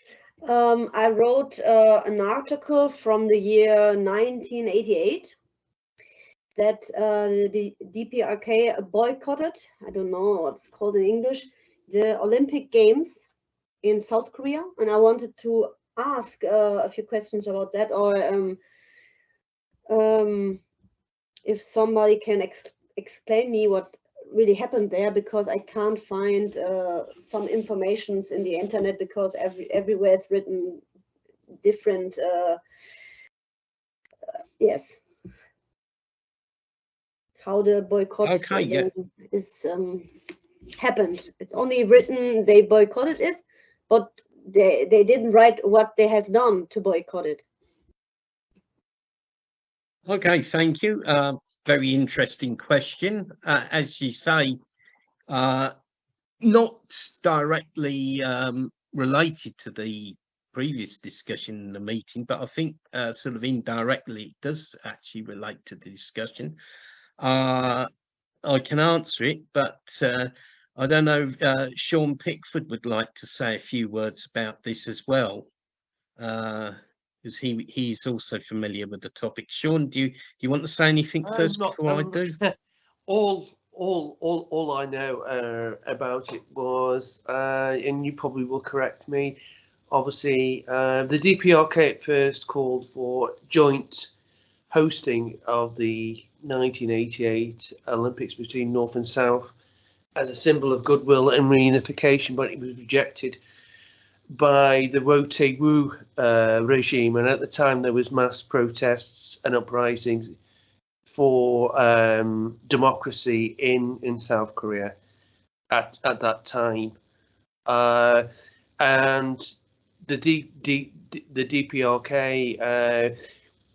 I wrote an article from the year 1988 that the DPRK boycotted, I don't know what's called in English, the Olympic Games in South Korea, and I wanted to ask a few questions about that, or if somebody can explain me what really happened there, because I can't find some informations in the internet, because everywhere it's written different. Yes, how the boycott Okay, yeah. is happened. It's only written they boycotted it, but they didn't write what they have done to boycott it. Okay, thank you. Very interesting question. As you say, not directly related to the previous discussion in the meeting, but I think sort of indirectly it does actually relate to the discussion. I can answer it, but I don't know if Sean Pickford would like to say a few words about this as well, because he's also familiar with the topic. Sean, do you want to say anything first before I do? All I know about it was, and you probably will correct me, obviously the DPRK at first called for joint hosting of the 1988 Olympics between North and South as a symbol of goodwill and reunification, but it was rejected by the Roh-Tae-Woo regime, and at the time there was mass protests and uprisings for democracy in South Korea at that time, and the DPRK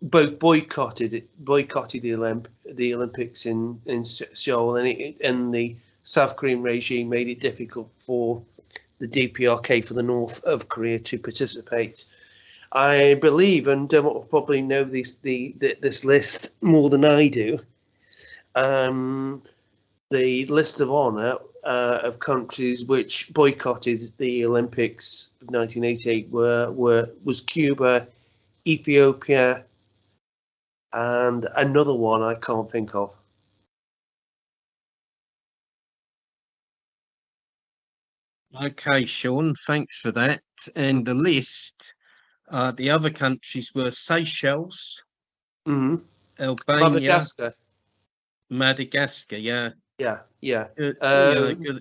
both boycotted the Olympics in Seoul, and the South Korean regime made it difficult for the DPRK for the North of Korea to participate. I believe, and Dermot will probably know this list more than I do, the list of honour of countries which boycotted the Olympics of 1988 was Cuba, Ethiopia, and another one I can't think of. Okay, Sean, thanks for that. And the list, the other countries were Seychelles, Albania, Madagascar, yeah.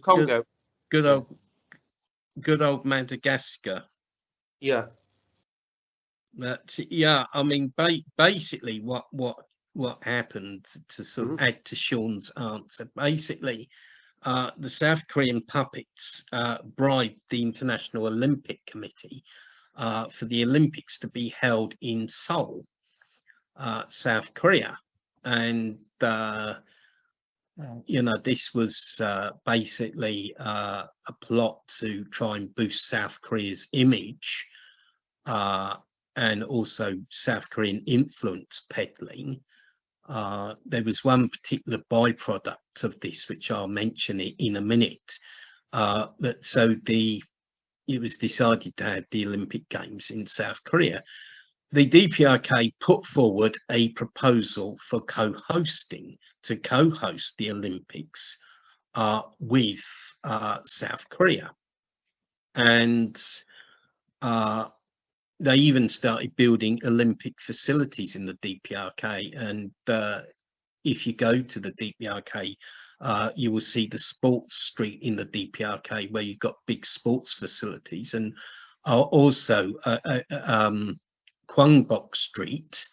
Congo. Good old Madagascar. Yeah. But yeah, I mean, basically, what happened, to sort of add to Sean's answer, basically, the South Korean puppets bribed the International Olympic Committee for the Olympics to be held in Seoul, South Korea, and you know, this was basically a plot to try and boost South Korea's image, and also South Korean influence peddling. There was one particular byproduct of this, which I'll mention in a minute. It was decided to have the Olympic Games in South Korea. The DPRK put forward a proposal for co-hosting, to co-host the Olympics with South Korea, and they even started building Olympic facilities in the DPRK. And if you go to the DPRK, you will see the sports street in the DPRK, where you've got big sports facilities, and also Kwangbok Street,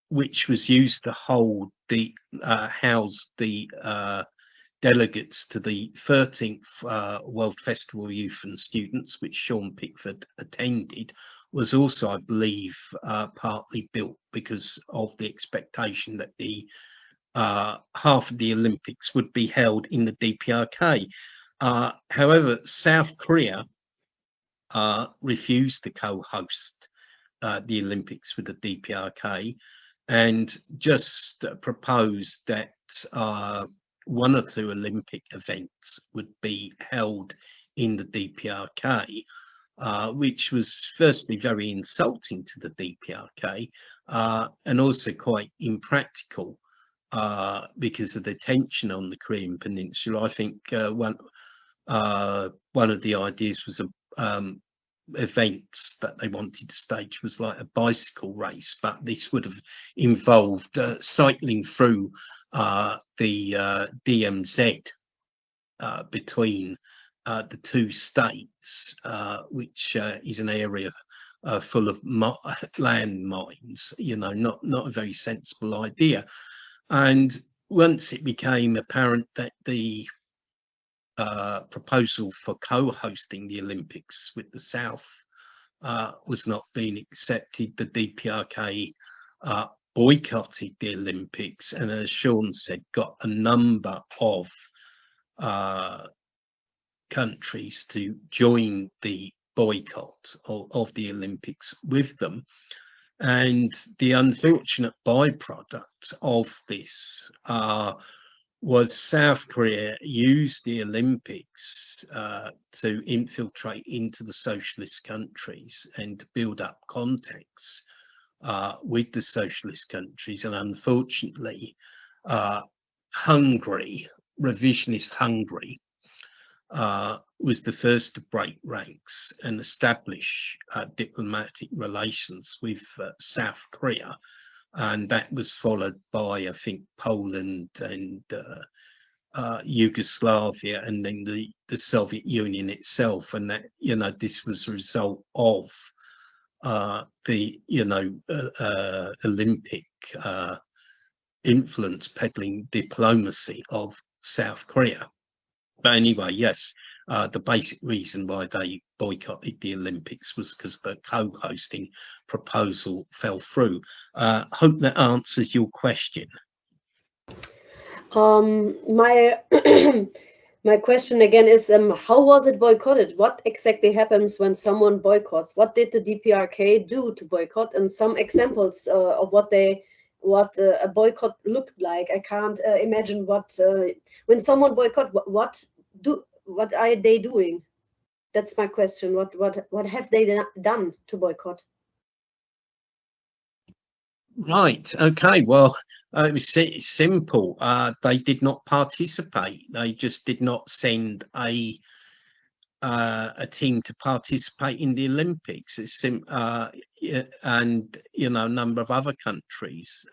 which was used to hold house the delegates to the 13th World Festival of Youth and Students, which Sean Pickford attended, was also, I believe, partly built because of the expectation that the half of the Olympics would be held in the DPRK. However, South Korea refused to co-host the Olympics with the DPRK, and just proposed that one or two Olympic events would be held in the DPRK, which was firstly very insulting to the DPRK, and also quite impractical because of the tension on the Korean Peninsula. I think one of the ideas was events that they wanted to stage was like a bicycle race, but this would have involved cycling through the DMZ between the two states, which is an area full of land mines. You know, not a very sensible idea. And once it became apparent that the proposal for co-hosting the Olympics with the South was not being accepted, the DPRK boycotted the Olympics, and as Sean said, got a number of countries to join the boycott of the Olympics with them. And the unfortunate byproduct of this was South Korea used the Olympics to infiltrate into the socialist countries and to build up contacts with the socialist countries. And unfortunately, Hungary, revisionist Hungary, was the first to break ranks and establish diplomatic relations with South Korea. And that was followed by, I think, Poland and Yugoslavia, and then the Soviet Union itself. And that, you know, this was a result of the, you know, Olympic influence peddling diplomacy of South Korea. But anyway, yes, the basic reason why they boycotted the Olympics was because the co-hosting proposal fell through. Hope that answers your question. My my question again is, how was it boycotted? What exactly happens when someone boycotts? What did the DPRK do to boycott? And some examples of what a boycott looked like. I can't imagine what when someone boycott. What are they doing? That's my question. What have they done to boycott? Right. Okay. Well, it was simple. They did not participate. They just did not send a team to participate in the Olympics. It's and you know, a number of other countries,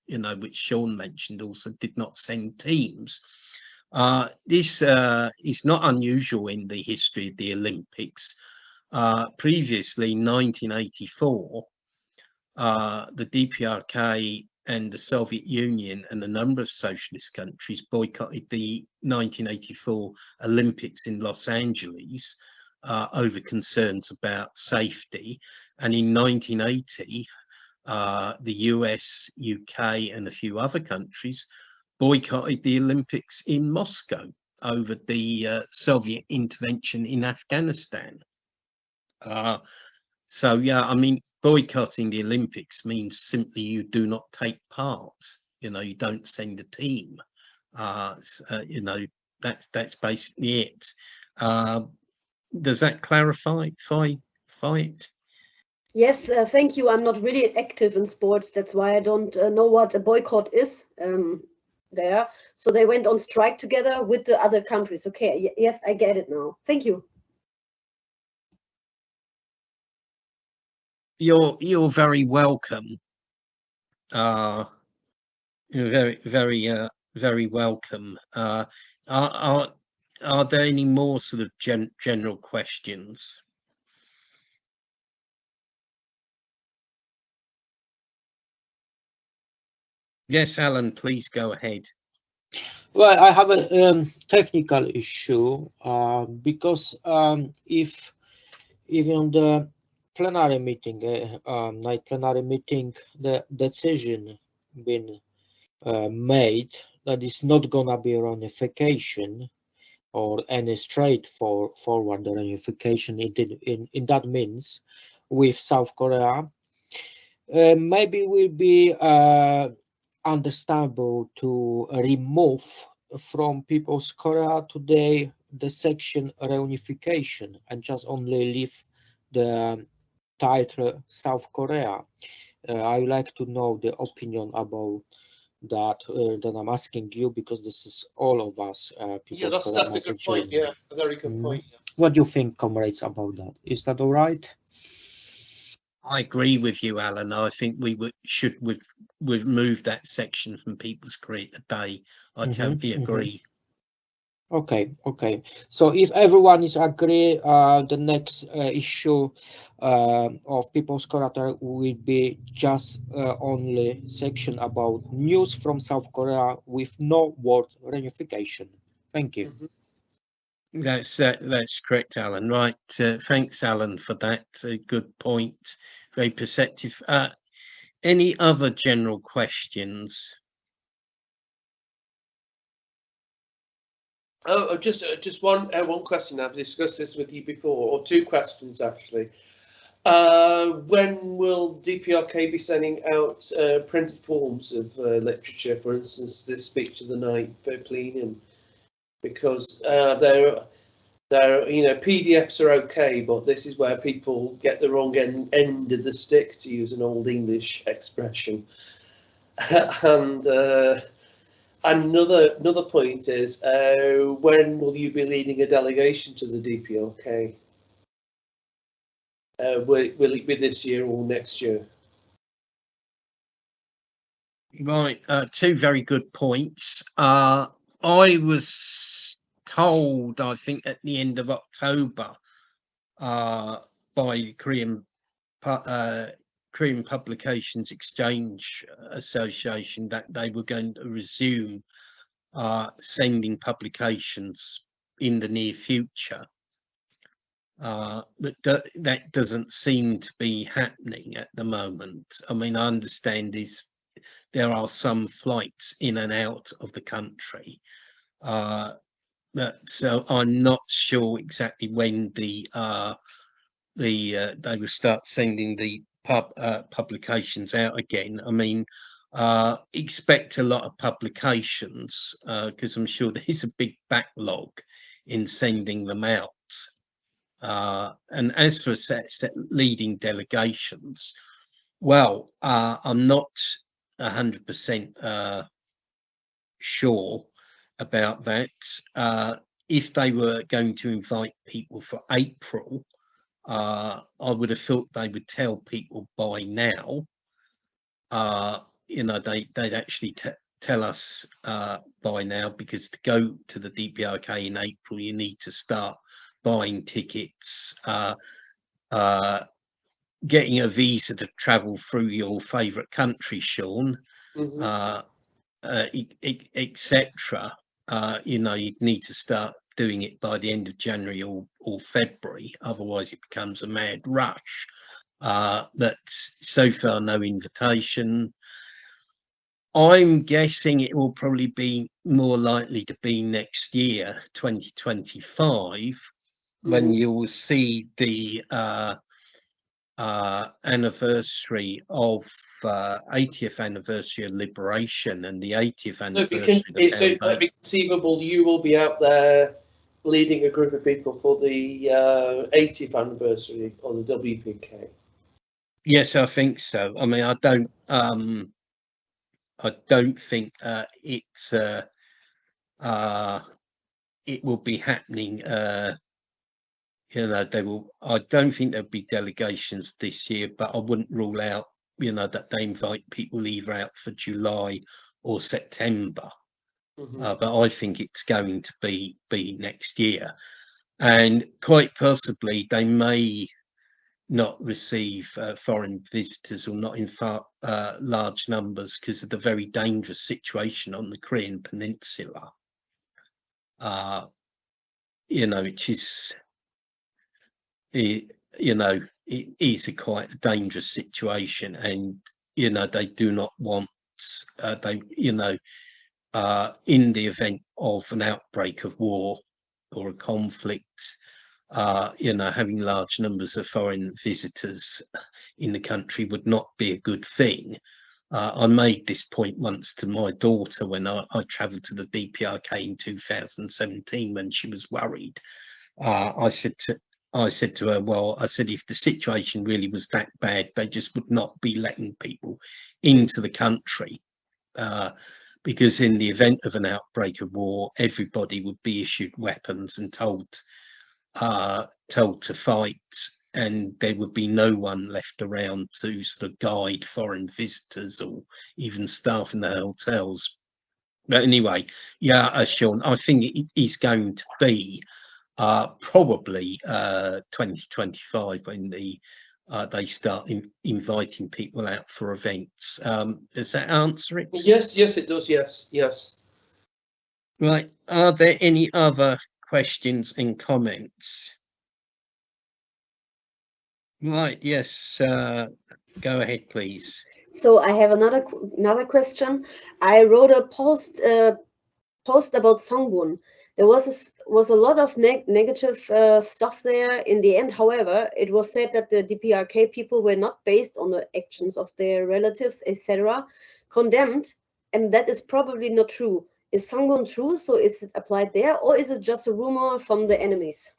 you know, which Sean mentioned, also did not send teams. This is not unusual in the history of the Olympics. Previously, 1984, the DPRK and the Soviet Union and a number of socialist countries boycotted the 1984 Olympics in Los Angeles over concerns about safety. And in 1980, the US, UK, and a few other countries boycotted the Olympics in Moscow over the Soviet intervention in Afghanistan. So, yeah, I mean, boycotting the Olympics means simply you do not take part. You know, you don't send a team. You know, that's basically it. Does that clarify it? Yes, thank you. I'm not really active in sports. That's why I don't know what a boycott is there. So they went on strike together with the other countries. Okay, yes, I get it now. Thank you. You're very welcome. You're very welcome. Are there any more sort of general questions? Yes, Alan, please go ahead. Well, I have a technical issue because if even the plenary meeting, night plenary meeting, the decision been made that is not gonna be reunification or any straightforward reunification in that means with South Korea, maybe will be understandable to remove from People's Korea today the section reunification and just only leave the title South Korea. I would like to know the opinion about that that I'm asking you, because this is all of us. Yeah, that's a good point. Yeah, a very good point. Yeah. What do you think, comrades, about that? Is that all right? I agree with you, Alan. I think we should remove that section from People's Korea today. I totally agree. Okay, okay. So if everyone is agree, the next issue of People's Orator will be just only section about news from South Korea with no word reunification. Thank you. That's correct, Alan. Right. Thanks, Alan, for that. Good point. Very perceptive. Any other general questions? Oh, just one question. I've discussed this with you before, or two questions actually. When will DPRK be sending out printed forms of literature, for instance, this speech to the 9th Plenum? Because PDFs are okay, but this is where people get the wrong end of the stick, to use an old English expression. And another point is, when will you be leading a delegation to the DPRK? Will it be this year or next year? Right, two very good points. I was told, I think, at the end of October by Korean Publications Exchange Association that they were going to resume sending publications in the near future. But that doesn't seem to be happening at the moment. I mean, I understand there are some flights in and out of the country, but so I'm not sure exactly when they will start sending the publications out again. I mean, expect a lot of publications because I'm sure there's a big backlog in sending them out. And as for leading delegations, well, I'm not 100% sure about that. If they were going to invite people for April, I would have thought they would tell people by now. They'd actually tell us by now, because to go to the DPRK in April, you need to start buying tickets, getting a visa to travel through your favourite country, Sean, etc. You'd need to start doing it by the end of January or February, otherwise it becomes a mad rush. But so far, no invitation. I'm guessing it will probably be more likely to be next year, 2025, when you will see the anniversary of 80th anniversary of liberation and the 80th anniversary. So it might be conceivable you will be out there leading a group of people for the 80th anniversary on the WPK. Yes, I think so. I mean, I don't think it will be happening. I don't think there'll be delegations this year, but I wouldn't rule out, that they invite people either out for July or September. But I think it's going to be next year, and quite possibly they may not receive foreign visitors, or not in large numbers, because of the very dangerous situation on the Korean Peninsula. Which is, it is quite a dangerous situation, and they do not want in the event of an outbreak of war or a conflict, having large numbers of foreign visitors in the country would not be a good thing. I made this point once to my daughter when I travelled to the DPRK in 2017 when she was worried. I said to her, well, I said, if the situation really was that bad, they just would not be letting people into the country. Because in the event of an outbreak of war, everybody would be issued weapons and told to fight, and there would be no one left around to sort of guide foreign visitors or even staff in the hotels. But anyway, yeah, Sean, I think it is going to be probably 2025 when they start inviting people out for events. Does that answer it? Yes, yes, it does. Yes, yes. Right. Are there any other questions and comments? Right. Yes. Go ahead, please. So I have another question. I wrote a post about Songbun. There was a lot of negative stuff there. In the end, however, it was said that the DPRK people were not based on the actions of their relatives, etc., condemned, and that is probably not true. Is Songbun true? So is it applied there, or is it just a rumor from the enemies?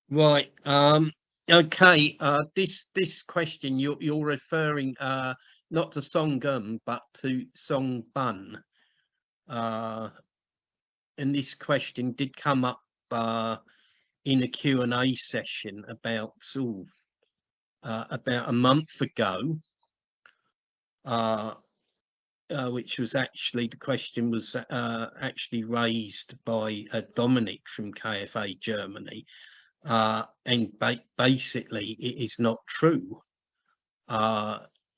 Right. Okay. This question you're referring not to Songbun but to Songbun. And this question did come up in a Q&A session about a month ago, which was actually, the question was actually raised by Dominic from KFA Germany, and basically it is not true.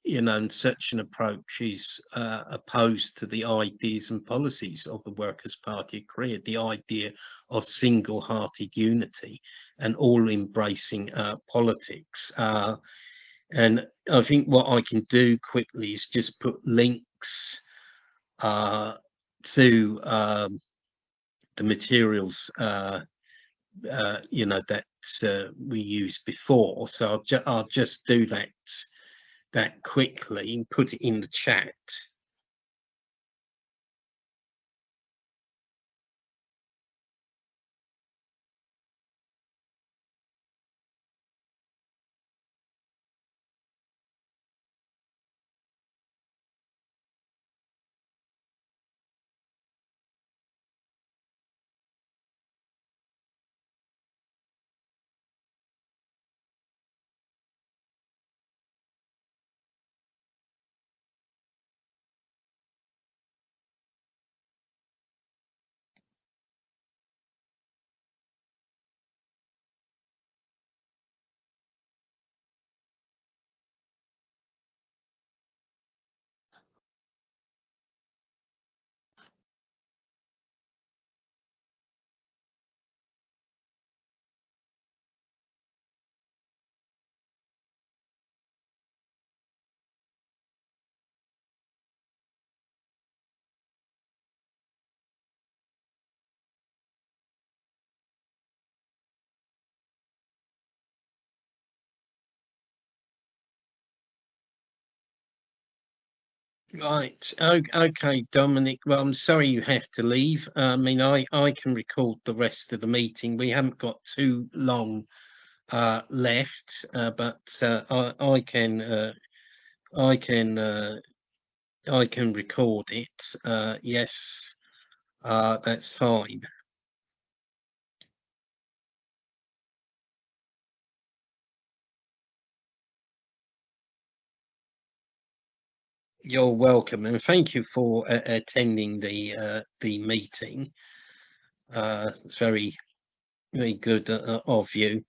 You know, and such an approach is opposed to the ideas and policies of the Workers' Party of Korea, the idea of single-hearted unity and all-embracing politics. And I think what I can do quickly is just put links to the materials you know, that we used before. So I'll just do that quickly and put it in the chat. Right. Okay, Dominic. Well, I'm sorry you have to leave. I mean, I can record the rest of the meeting. We haven't got too long left, but I can record it. Yes, that's fine. You're welcome, and thank you for attending the meeting. It's very, very good of you.